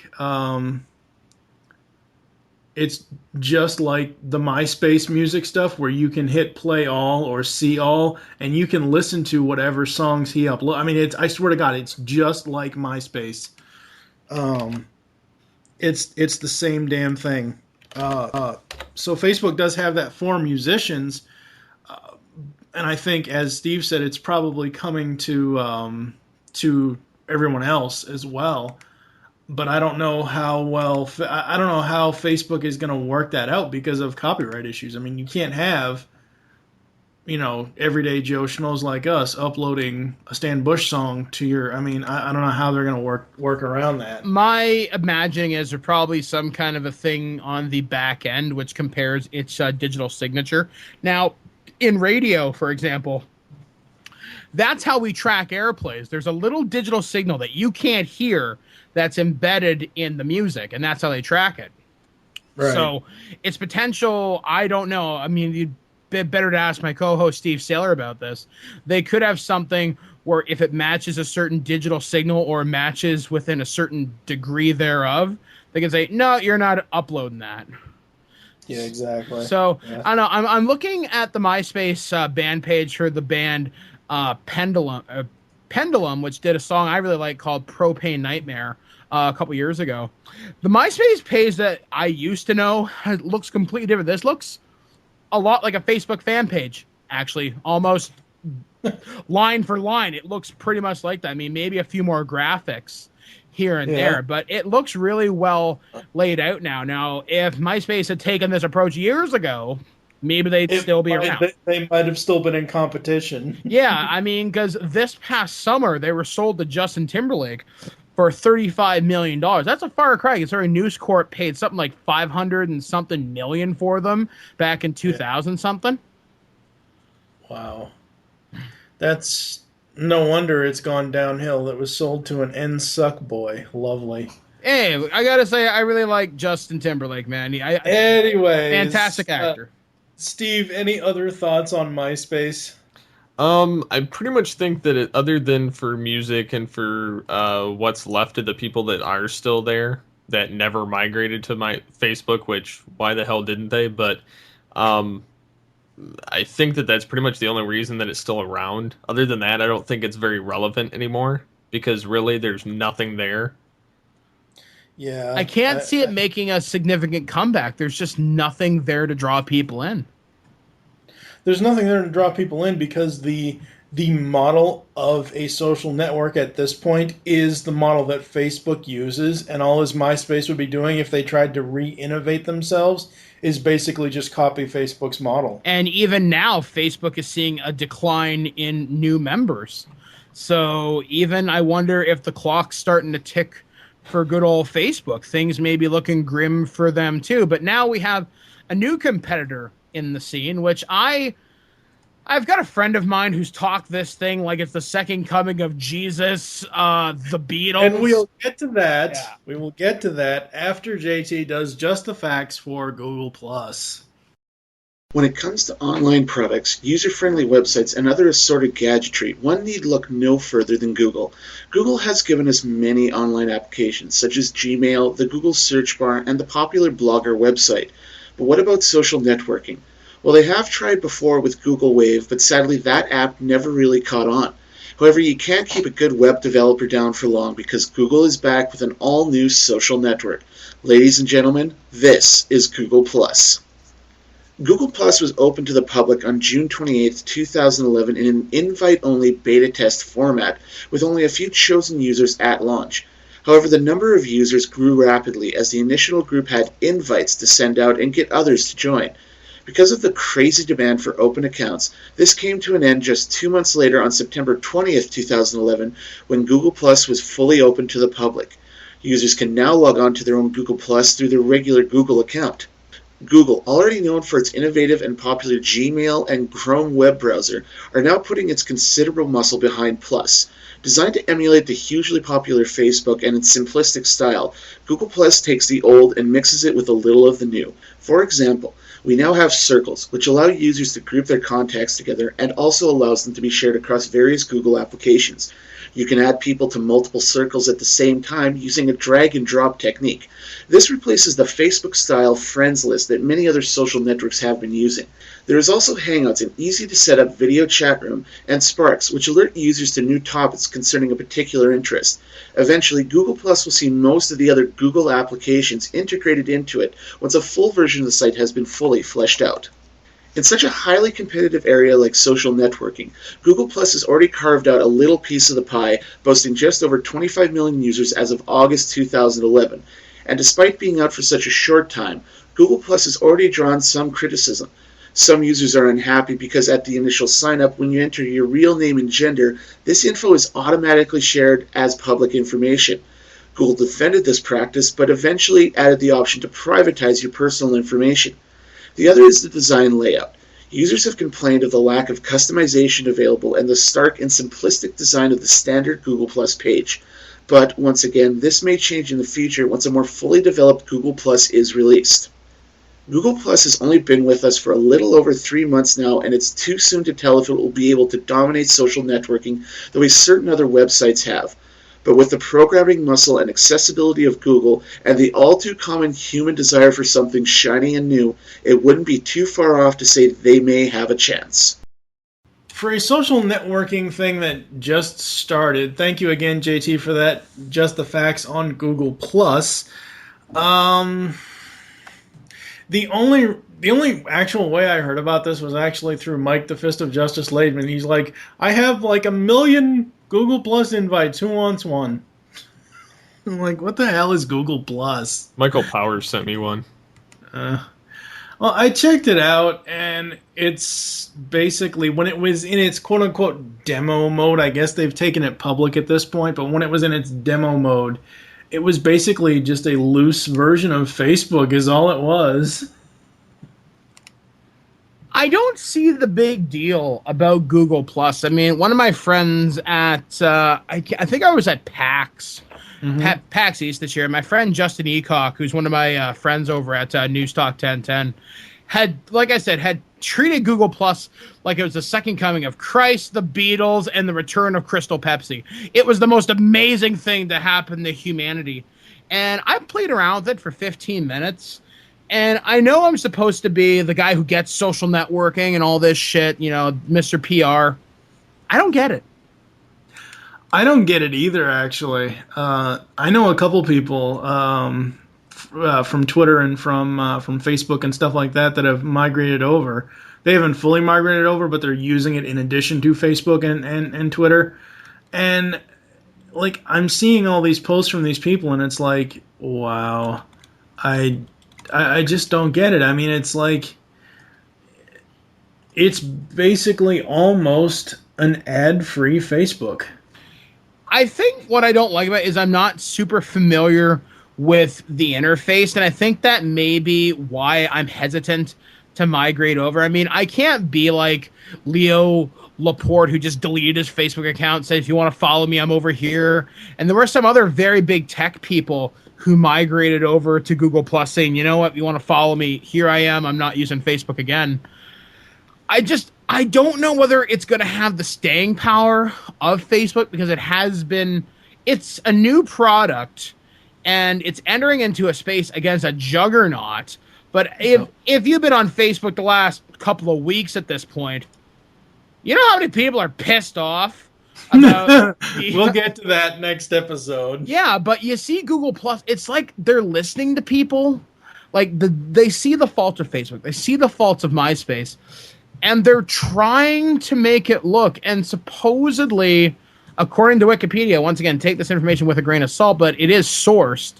it's just like the MySpace music stuff where you can hit play all or see all and you can listen to whatever songs he uploads. I mean, I swear to God, it's just like MySpace. It's the same damn thing. So Facebook does have that for musicians. And I think, as Steve said, it's probably coming to everyone else as well. But I don't know how I don't know how Facebook is going to work that out because of copyright issues. I mean, you can't have, everyday Joe Schmoes like us uploading a Stan Bush song to your. I mean, I don't know how they're going to work around that. My imagining is there's probably some kind of a thing on the back end which compares its digital signature. Now, in radio, for example, that's how we track airplays. There's a little digital signal that you can't hear that's embedded in the music, and that's how they track it. Right. So its potential, I don't know. I mean, you'd be better to ask my co-host Steve Saylor about this. They could have something where if it matches a certain digital signal or matches within a certain degree thereof, they can say, no, you're not uploading that. Yeah, exactly. So, yeah. I don't know. I'm looking at the MySpace band page for the band Pendulum, which did a song I really like called Propane Nightmare a couple years ago. The MySpace page that I used to know looks completely different. This looks a lot like a Facebook fan page, actually, almost line for line. It looks pretty much like that. I mean, maybe a few more graphics here and there, but it looks really well laid out now. Now, if MySpace had taken this approach years ago, maybe they'd still be around. They might have still been in competition. Yeah, I mean, because this past summer, they were sold to Justin Timberlake for $35 million. That's a far cry. Considering News Corp paid something like 500 and something million for them back in 2000 something. Wow. That's no wonder it's gone downhill. It was sold to an N-Suck boy. Lovely. Hey, I gotta say, I really like Justin Timberlake, man. Anyways. Fantastic actor. Steve, any other thoughts on MySpace? I pretty much think that other than for music and for what's left of the people that are still there that never migrated to my Facebook, which why the hell didn't they? But I think that that's pretty much the only reason that it's still around. Other than that, I don't think it's very relevant anymore. because really there's nothing there. Yeah. I can't see it making a significant comeback. There's just nothing there to draw people in. There's nothing there to draw people in because the model of a social network at this point is the model that Facebook uses, and all as MySpace would be doing if they tried to re-innovate themselves is basically just copy Facebook's model. And even now, Facebook is seeing a decline in new members. So even I wonder if the clock's starting to tick for good old Facebook. Things may be looking grim for them too. But now we have a new competitor in the scene, which I've got a friend of mine who's talked this thing like it's the second coming of Jesus, the Beatles. And we'll get to that. Yeah. We will get to that after JT does just the facts for Google+. When it comes to online products, user-friendly websites, and other assorted gadgetry, one need look no further than Google. Google has given us many online applications, such as Gmail, the Google search bar, and the popular Blogger website. But what about social networking? Well, they have tried before with Google Wave, but sadly that app never really caught on. However, you can't keep a good web developer down for long because Google is back with an all-new social network. Ladies and gentlemen, this is Google+. Google Plus was open to the public on June 28, 2011 in an invite-only beta test format with only a few chosen users at launch. However, the number of users grew rapidly as the initial group had invites to send out and get others to join. Because of the crazy demand for open accounts, this came to an end just 2 months later on September 20th, 2011, when Google Plus was fully open to the public. Users can now log on to their own Google Plus through their regular Google account. Google, already known for its innovative and popular Gmail and Chrome web browser, are now putting its considerable muscle behind Plus. Designed to emulate the hugely popular Facebook and its simplistic style, Google Plus takes the old and mixes it with a little of the new. For example, we now have circles, which allow users to group their contacts together and also allows them to be shared across various Google applications. You can add people to multiple circles at the same time using a drag and drop technique. This replaces the Facebook-style friends list that many other social networks have been using. There is also Hangouts, an easy-to-set-up video chat room, and Sparks, which alert users to new topics concerning a particular interest. Eventually, Google Plus will see most of the other Google applications integrated into it once a full version of the site has been fully fleshed out. In such a highly competitive area like social networking, Google Plus has already carved out a little piece of the pie, boasting just over 25 million users as of August 2011. And despite being out for such a short time, Google Plus has already drawn some criticism. Some users are unhappy because at the initial sign-up, when you enter your real name and gender, this info is automatically shared as public information. Google defended this practice, but eventually added the option to privatize your personal information. The other is the design layout. Users have complained of the lack of customization available and the stark and simplistic design of the standard Google Plus page. But once again, this may change in the future once a more fully developed Google Plus is released. Google Plus has only been with us for a little over 3 months now, and it's too soon to tell if it will be able to dominate social networking the way certain other websites have. But with the programming muscle and accessibility of Google and the all-too-common human desire for something shiny and new, it wouldn't be too far off to say they may have a chance. For a social networking thing that just started, thank you again, JT, for that. Just the facts on Google+. The only actual way I heard about this was actually through Mike the Fist of Justice Laidman. He's like, I have like 1 million Google Plus invites. Who wants one? I'm like, what the hell is Google Plus? Michael Powers sent me one. Well, I checked it out, and it's basically, when it was in its quote-unquote demo mode, I guess they've taken it public at this point, but when it was in its demo mode, it was basically just a loose version of Facebook is all it was. I don't see the big deal about Google Plus. I mean, one of my friends at I think I was at PAX, PAX East this year. My friend Justin Eacock, who's one of my friends over at News Talk 1010, had, like I said, had treated Google Plus like it was the second coming of Christ, the Beatles, and the return of Crystal Pepsi. It was the most amazing thing to happen to humanity. And I played around with it for 15 minutes. And I know I'm supposed to be the guy who gets social networking and all this shit, you know, Mr. PR. I don't get it. I don't get it either, actually. I know a couple people from Twitter and from Facebook and stuff like that have migrated over. They haven't fully migrated over, but they're using it in addition to Facebook and Twitter. And like, I'm seeing all these posts from these people, and it's like, wow, I just don't get it. I mean, it's like, it's basically almost an ad-free Facebook. I think what I don't like about it is I'm not super familiar with the interface, and I think that may be why I'm hesitant to migrate over. I mean, I can't be like Leo Laporte, who just deleted his Facebook account, said, if you want to follow me, I'm over here. And there were some other very big tech people who migrated over to Google Plus saying, you know what, you want to follow me, here I am, I'm not using Facebook again. I don't know whether it's going to have the staying power of Facebook, because it's a new product and it's entering into a space against a juggernaut. But if you've been on Facebook the last couple of weeks at this point, you know how many people are pissed off about We'll get to that next episode. Yeah, but you see Google Plus, it's like they're listening to people. Like they see the faults of Facebook, they see the faults of MySpace, and they're trying to make it look, and supposedly, according to Wikipedia, once again, take this information with a grain of salt, but it is sourced.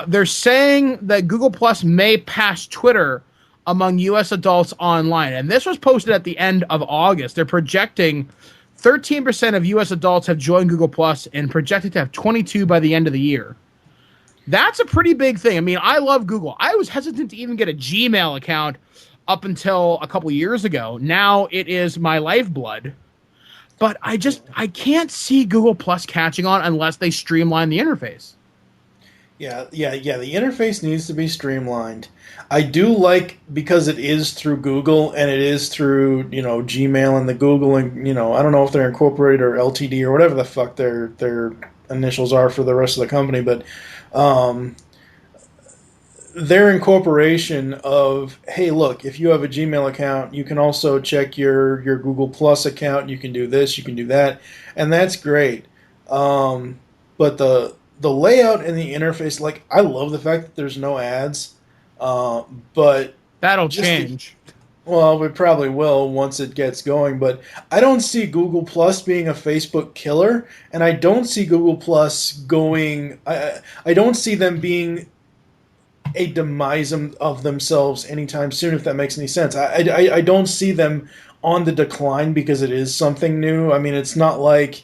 They're saying that Google Plus may pass Twitter among U.S. adults online. And this was posted at the end of August. They're projecting 13% of U.S. adults have joined Google Plus and projected to have 22 by the end of the year. That's a pretty big thing. I mean, I love Google. I was hesitant to even get a Gmail account up until a couple years ago. Now it is my lifeblood. But I can't see Google Plus catching on unless they streamline the interface. Yeah. The interface needs to be streamlined. I do like, because it is through Google and it is through, Gmail and the Google, and, I don't know if they're incorporated or LTD or whatever the fuck their initials are for the rest of the company, but their incorporation of, hey, look, if you have a Gmail account, you can also check your Google Plus account. You can do this, you can do that, and that's great. But the layout and the interface, like, I love the fact that there's no ads, but that'll change. Well, we probably will once it gets going, but I don't see Google Plus being a Facebook killer, and I don't see Google Plus going. I don't see them being a demise of themselves anytime soon, if that makes any sense. I don't see them on the decline because it is something new. I mean, it's not like,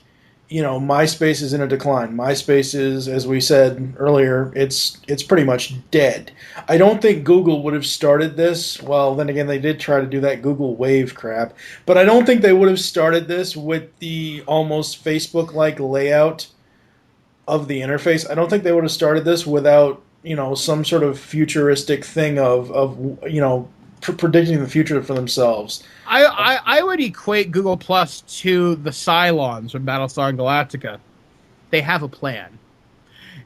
MySpace is in a decline. MySpace is, as we said earlier, it's pretty much dead. I don't think Google would have started this. Well, then again, they did try to do that Google Wave crap. But I don't think they would have started this with the almost Facebook-like layout of the interface. I don't think they would have started this without, some sort of futuristic thing of predicting the future for themselves. I would equate Google Plus to the Cylons from Battlestar Galactica. They have a plan,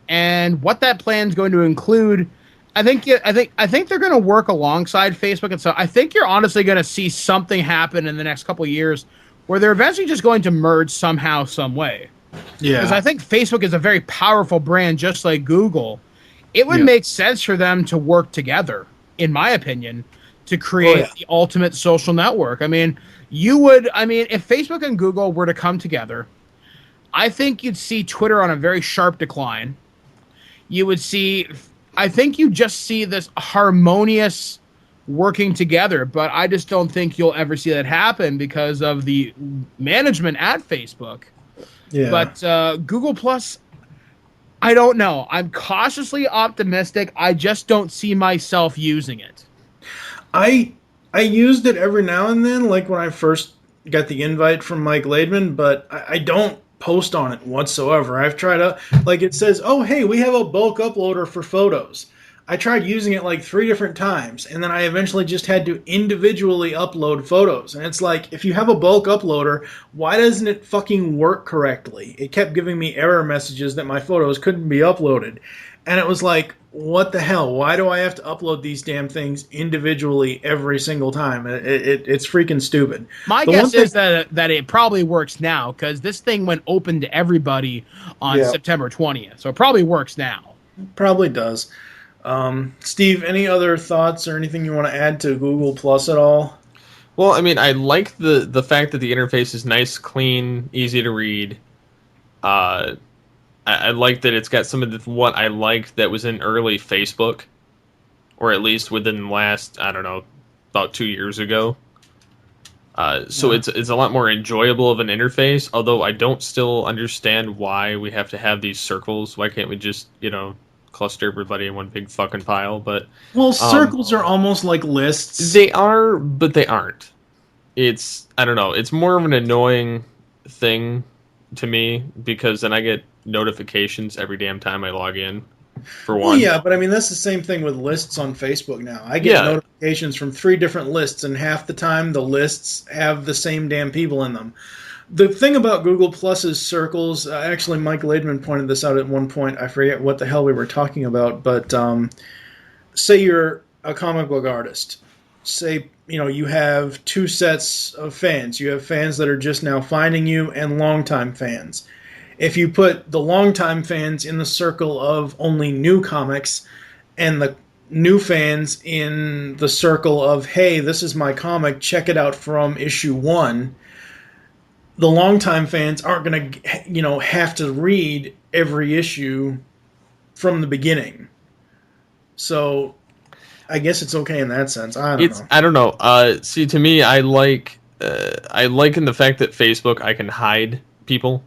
and what that plan is going to include, I think they're going to work alongside Facebook, and so I think you're honestly going to see something happen in the next couple of years where they're eventually just going to merge somehow, some way. Yeah, because I think Facebook is a very powerful brand, just like Google. It would make sense for them to work together, in my opinion, to create the ultimate social network. I mean, if Facebook and Google were to come together, I think you'd see Twitter on a very sharp decline. I think you just see this harmonious working together, but I just don't think you'll ever see that happen because of the management at Facebook. Yeah. But Google Plus, I don't know. I'm cautiously optimistic. I just don't see myself using it. I used it every now and then, like when I first got the invite from Mike Laidman, but I don't post on it whatsoever. I've tried to, like, it says, oh, hey, we have a bulk uploader for photos. I tried using it like 3 different times, and then I eventually just had to individually upload photos. And it's like, if you have a bulk uploader, why doesn't it fucking work correctly? It kept giving me error messages that my photos couldn't be uploaded. And it was like, what the hell? Why do I have to upload these damn things individually every single time? It's freaking stupid. My guess is that it probably works now, because this thing went open to everybody on September 20th. So it probably works now. Probably does. Steve, any other thoughts or anything you want to add to Google Plus at all? Well, I mean, I like the fact that the interface is nice, clean, easy to read. I like that it's got some of what I liked that was in early Facebook, or at least within the last, I don't know, about 2 years ago. So it's a lot more enjoyable of an interface, although I don't still understand why we have to have these circles. Why can't we just, cluster everybody in one big fucking pile? But circles are almost like lists. They are, but they aren't. I don't know, it's more of an annoying thing to me, because then I get notifications every damn time I log in, for one. Well, yeah, but I mean, that's the same thing with lists on Facebook now. I get notifications from 3 different lists, and half the time the lists have the same damn people in them. The thing about Google Plus's circles, actually Mike Laidman pointed this out at one point. I forget what the hell we were talking about, but say you're a comic book artist. Say, you have 2 sets of fans. You have fans that are just now finding you and longtime fans. If you put the longtime fans in the circle of only new comics and the new fans in the circle of, hey, this is my comic, check it out from issue 1, the longtime fans aren't going to, have to read every issue from the beginning. So I guess it's okay in that sense. I don't know. See, to me, I like in the fact that Facebook, I can hide people.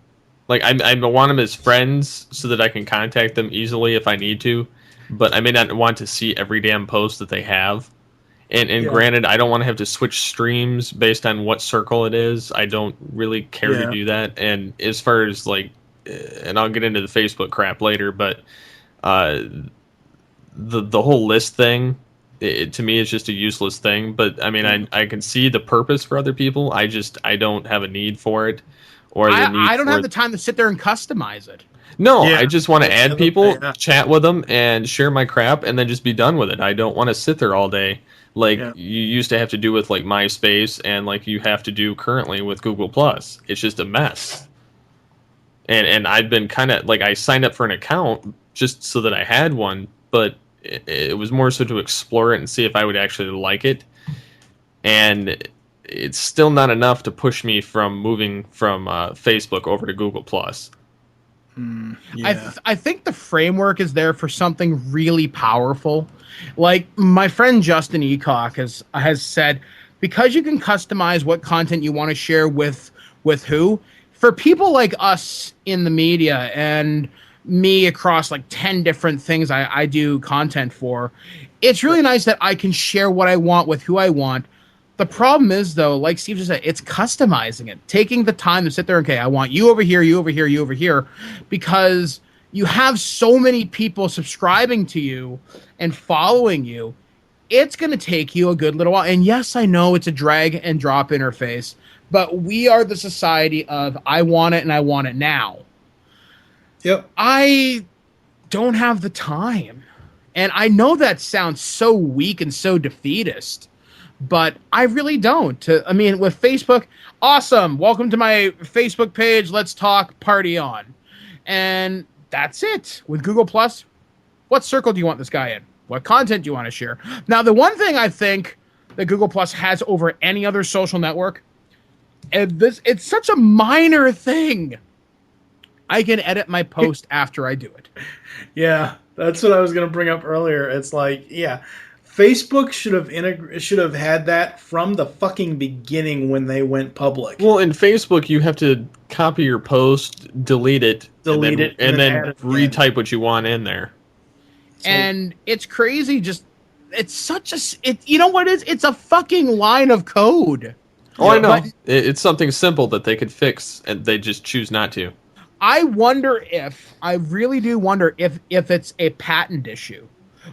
Like, I want them as friends so that I can contact them easily if I need to, but I may not want to see every damn post that they have. And granted, I don't want to have to switch streams based on what circle it is. I don't really care to do that. And as far as, and I'll get into the Facebook crap later, but the whole list thing, to me, is just a useless thing. But, I mean, I can see the purpose for other people. I don't have a need for it. Or I don't have the time to sit there and customize it. No, I just want to add people, chat with them, and share my crap, and then just be done with it. I don't want to sit there all day like you used to have to do with MySpace, and like you have to do currently with Google Plus. It's just a mess. And I've been kind of I signed up for an account just so that I had one, but it was more so to explore it and see if I would actually like it. And it's still not enough to push me from moving from Facebook over to Google Plus. I think the framework is there for something really powerful. Like my friend Justin Eacock has said, because you can customize what content you want to share with who, for people like us in the media and me across 10 different things I do content for, it's really nice that I can share what I want with who I want. The problem is, though, like Steve just said, it's customizing it, taking the time to sit there and, okay, I want you over here, you over here, you over here, because you have so many people subscribing to you and following you. It's going to take you a good little while. And yes, I know it's a drag and drop interface, but we are the society of I want it and I want it now. Yep. I don't have the time. And I know that sounds so weak and so defeatist, but I really don't. I mean, with Facebook, awesome. Welcome to my Facebook page. Let's talk, party on. And that's it. With Google Plus, what circle do you want this guy in? What content do you want to share? Now, the one thing I think that Google Plus has over any other social network, and it's such a minor thing, I can edit my post after I do it. Yeah, that's what I was going to bring up earlier. It's Facebook should have had that from the fucking beginning when they went public. Well, in Facebook, you have to copy your post, delete it, and then retype what you want in there. And it's crazy. It's such a. You know what it is? It's a fucking line of code. Oh, I know. It's something simple that they could fix, and they just choose not to. I really do wonder if it's a patent issue.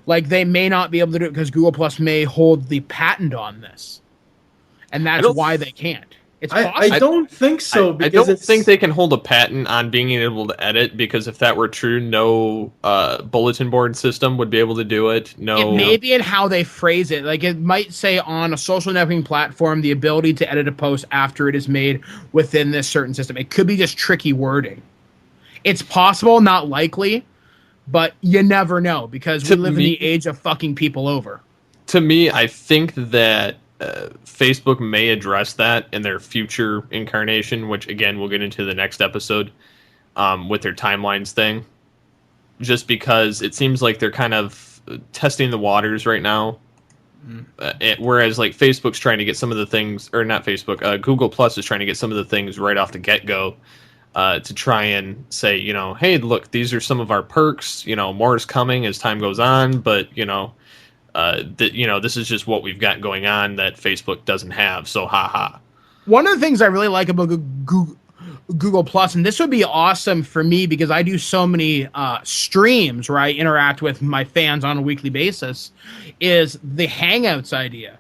Like, they may not be able to do it because Google Plus may hold the patent on this, and that's why they can't. It's possible. I don't think so. I Because don't think they can hold a patent on being able to edit, because if that were true, no bulletin board system would be able to do it. No, it may be in how they phrase it. Like, it might say on a social networking platform the ability to edit a post after it is made within this certain system. It could be just tricky wording. It's possible, not likely, but you never know, because we live in the age of fucking people over. To me, I think that Facebook may address that in their future incarnation, which again we'll get into the next episode with their timelines thing. Just because it seems like they're kind of testing the waters right now, whereas like Facebook's trying to get some of the things, or not Facebook, Google Plus is trying to get some of the things right off the get-go to try and say, you know, hey, look, these are some of our perks. You know, more is coming as time goes on, but you know. This is just what we've got going on that Facebook doesn't have. So, haha. One of the things I really like about Google Plus, and this would be awesome for me because I do so many streams where I interact with my fans on a weekly basis, is the Hangouts idea.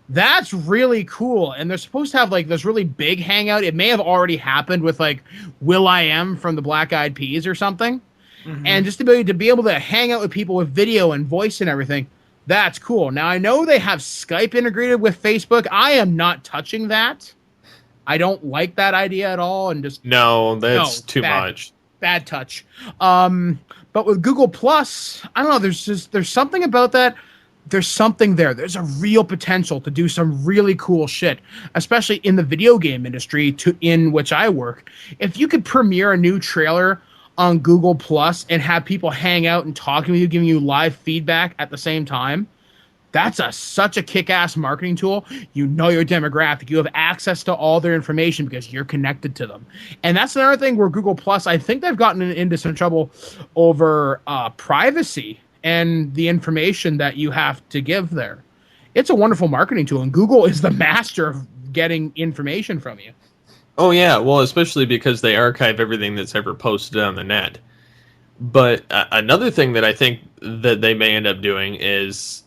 That's really cool. And they're supposed to have like this really big Hangout. It may have already happened with like Will.i.am from the Black Eyed Peas or something. Mm-hmm. And just to be able to hang out with people with video and voice and everything. That's cool. Now, I know they have Skype integrated with Facebook. I am not touching that. I don't like that idea at all. And just that's too much. Bad touch. But with Google Plus, I don't know. There's something about that. There's something there. There's a real potential to do some really cool shit, especially in the video game industry in which I work. If you could premiere a new trailer on Google Plus and have people hang out and talking with you, giving you live feedback at the same time, that's such a kick-ass marketing tool. You know your demographic. You have access to all their information because you're connected to them. And that's another thing where Google Plus, I think they've gotten into some trouble over privacy and the information that you have to give there. It's a wonderful marketing tool, and Google is the master of getting information from you. Oh, yeah. Well, especially because they archive everything that's ever posted on the net. But another thing that I think that they may end up doing is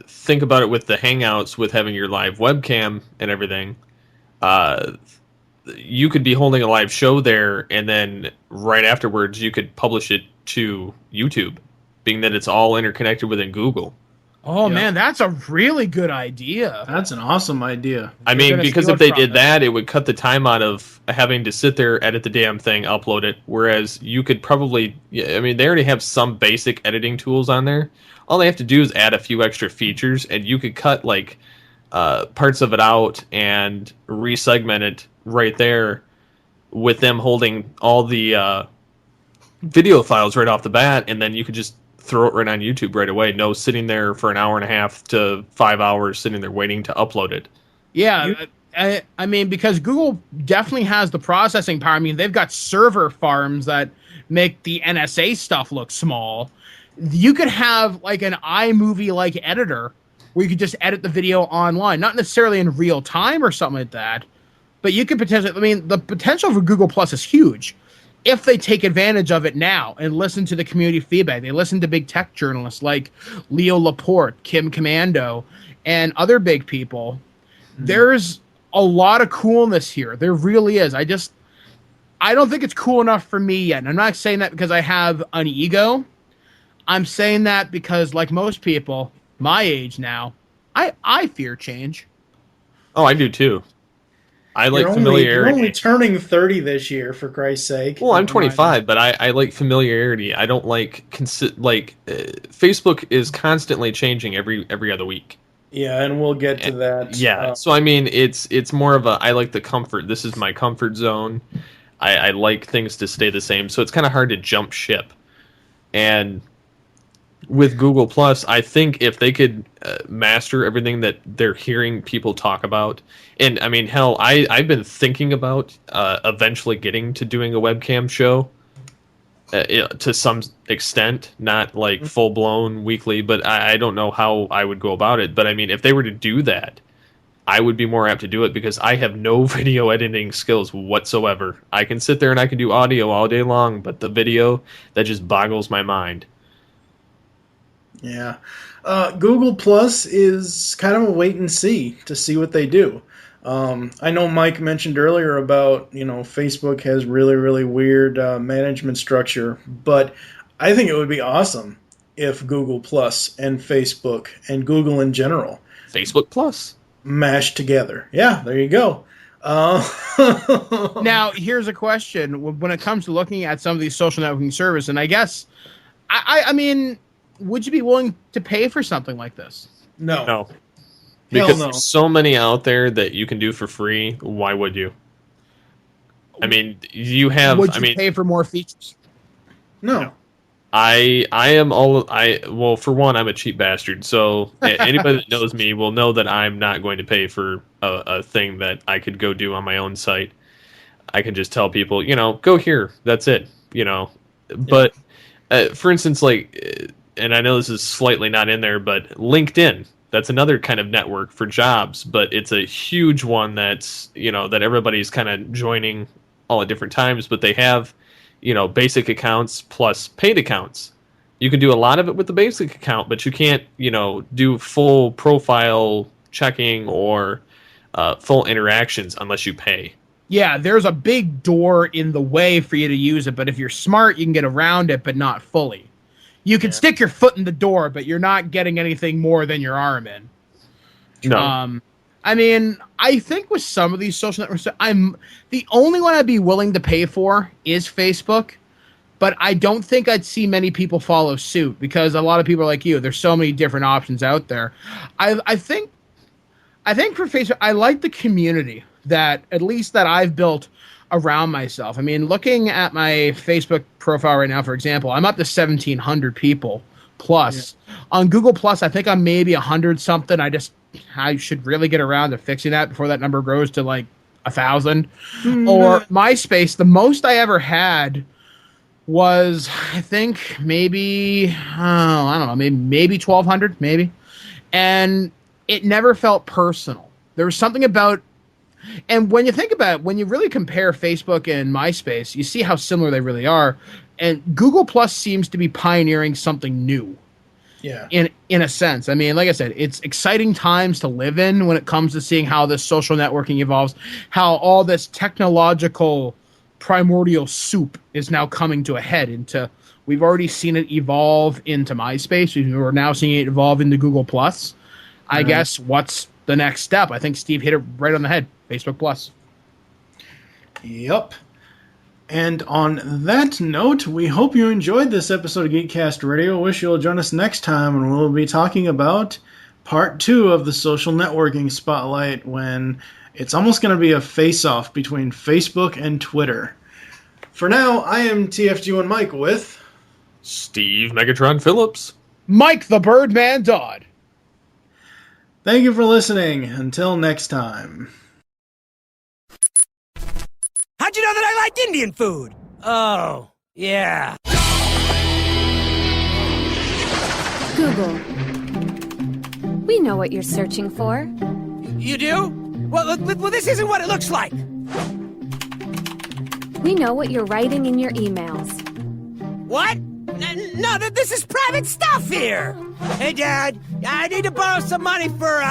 think about it with the Hangouts, with having your live webcam and everything. You could be holding a live show there, and then right afterwards you could publish it to YouTube, being that it's all interconnected within Google. Oh, man, that's a really good idea. That's an awesome idea. I mean, because if they did that, it would cut the time out of having to sit there, edit the damn thing, upload it. Whereas you could probably, I mean, they already have some basic editing tools on there. All they have to do is add a few extra features, and you could cut like parts of it out and resegment it right there with them holding all the video files right off the bat, and then you could just throw it right on YouTube right away. No sitting there for an hour and a half to 5 hours sitting there waiting to upload it. Yeah, I mean, because Google definitely has the processing power. I mean, they've got server farms that make the NSA stuff look small. You could have like an iMovie-like editor where you could just edit the video online, not necessarily in real time or something like that, but you could potentially, I mean, the potential for Google Plus is huge. If they take advantage of it now and listen to the community feedback, they listen to big tech journalists like Leo Laporte, Kim Commando, and other big people. There's a lot of coolness here. There really is. I don't think it's cool enough for me yet. And I'm not saying that because I have an ego. I'm saying that because, like most people my age now, I fear change. Oh, I do too. I like familiarity. You're only turning 30 this year, for Christ's sake. Well, I'm 25, but I like familiarity. I don't like Facebook is constantly changing every other week. Yeah, and we'll get to that. Yeah, so I mean, it's more of I like the comfort. This is my comfort zone. I like things to stay the same, so it's kind of hard to jump ship. And with Google Plus, I think if they could master everything that they're hearing people talk about, and I mean, hell, I've been thinking about eventually getting to doing a webcam show to some extent, not like full blown weekly, but I don't know how I would go about it. But I mean, if they were to do that, I would be more apt to do it because I have no video editing skills whatsoever. I can sit there and I can do audio all day long, but the video, that just boggles my mind. Yeah. Google Plus is kind of a wait and see to see what they do. I know Mike mentioned earlier about, Facebook has really, really weird management structure, but I think it would be awesome if Google Plus and Facebook and Google in general Facebook Plus mashed together. Yeah, there you go. Now, here's a question. When it comes to looking at some of these social networking services, and I guess, I mean, would you be willing to pay for something like this? No. Because there's so many out there that you can do for free. Why would you? I mean, you have... Would you pay for more features? No. Well, for one, I'm a cheap bastard. So anybody that knows me will know that I'm not going to pay for a thing that I could go do on my own site. I can just tell people, go here. That's it. But for instance, and I know this is slightly not in there, but LinkedIn, that's another kind of network for jobs, but it's a huge one that's, that everybody's kind of joining all at different times, but they have, basic accounts plus paid accounts. You can do a lot of it with the basic account, but you can't, do full profile checking or full interactions unless you pay. Yeah, there's a big door in the way for you to use it, but if you're smart, you can get around it, but not fully. You can stick your foot in the door, but you're not getting anything more than your arm in. No. I mean, I think with some of these social networks, the only one I'd be willing to pay for is Facebook, but I don't think I'd see many people follow suit because a lot of people are like you. There's so many different options out there. I think for Facebook, I like the community that at least that I've built around myself. I mean, looking at my Facebook profile right now, for example, I'm up to 1,700 people plus. Yeah. On Google Plus, I think I'm maybe 100 something. I should really get around to fixing that before that number grows to like 1,000. Or MySpace, the most I ever had was, I think, maybe, I don't know, maybe 1,200, maybe. And it never felt personal. There was something about, and when you think about it, when you really compare Facebook and MySpace, you see how similar they really are. And Google Plus seems to be pioneering something new. Yeah. In a sense. I mean, like I said, it's exciting times to live in when it comes to seeing how this social networking evolves, how all this technological primordial soup is now coming to a head. We've already seen it evolve into MySpace. We're now seeing it evolve into Google Plus. I guess what's the next step? I think Steve hit it right on the head. Facebook Plus. Yep. And on that note, we hope you enjoyed this episode of Geekcast Radio. Wish you'll join us next time when we'll be talking about part 2 of the social networking spotlight, when it's almost going to be a face-off between Facebook and Twitter. For now, I am TFG1 Mike with Steve Megatron Phillips. Mike the Birdman Dodd. Thank you for listening. Until next time. How'd you know that I liked Indian food? Oh, yeah. Google. We know what you're searching for. You do? Well, this isn't what it looks like. We know what you're writing in your emails. What? No, this is private stuff here. Hey, Dad, I need to borrow some money for,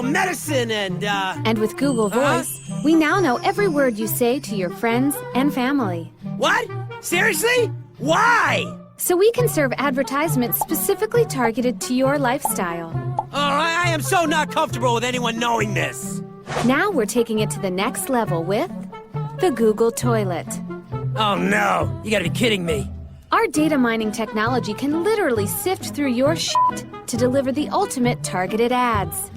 medicine and. And with Google Voice, we now know every word you say to your friends and family. What? Seriously? Why? So we can serve advertisements specifically targeted to your lifestyle. Oh, I am so not comfortable with anyone knowing this. Now we're taking it to the next level with the Google Toilet. Oh, no. You gotta be kidding me. Our data mining technology can literally sift through your shit to deliver the ultimate targeted ads.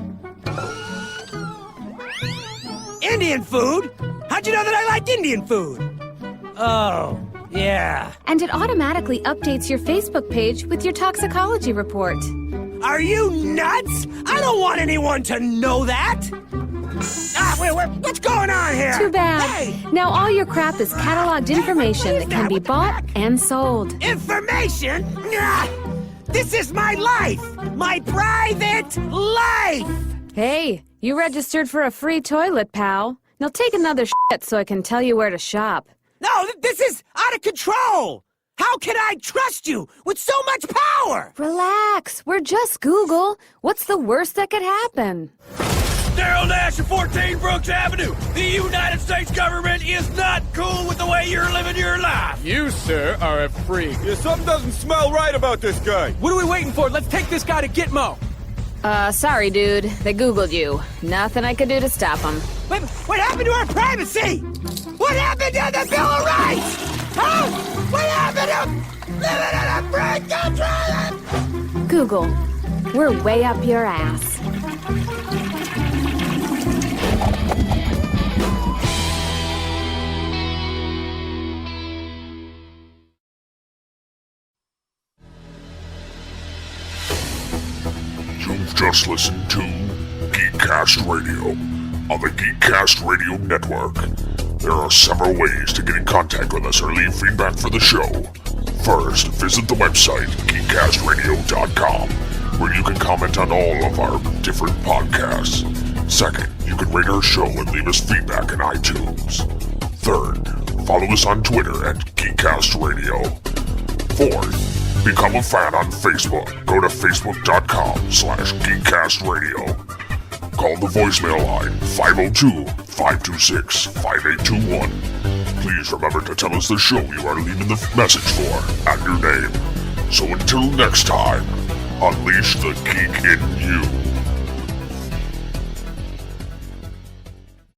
Indian food? How'd you know that I liked Indian food? Oh, yeah. And it automatically updates your Facebook page with your toxicology report. Are you nuts? I don't want anyone to know that. Wait, what's going on here? Too bad. Hey! Now all your crap is cataloged information that can be bought and sold. Information? This is my life! My private life! Hey, you registered for a free toilet, pal. Now take another shit so I can tell you where to shop. No, this is out of control! How can I trust you with so much power? Relax. We're just Google. What's the worst that could happen? Daryl Nash of 14 Brooks Avenue. The United States government is not cool with the way you're living your life. You, sir, are a freak. Yeah, something doesn't smell right about this guy. What are we waiting for? Let's take this guy to Gitmo. Sorry, dude. They Googled you. Nothing I could do to stop them. Wait, what happened to our privacy? What happened to the Bill of Rights? Huh? What happened to living in a free country? Google. We're way up your ass. You've just listened to Geekcast Radio on the Geekcast Radio Network. There are several ways to get in contact with us or leave feedback for the show. First, visit the website, geekcastradio.com, where you can comment on all of our different podcasts. Second, you can rate our show and leave us feedback in iTunes. Third, follow us on Twitter at Geekcast Radio. Fourth, become a fan on Facebook. Go to facebook.com/GeekCastRadio. Call the voicemail line 502-526-5821. Please remember to tell us the show you are leaving the message for and your name. So until next time, unleash the geek in you.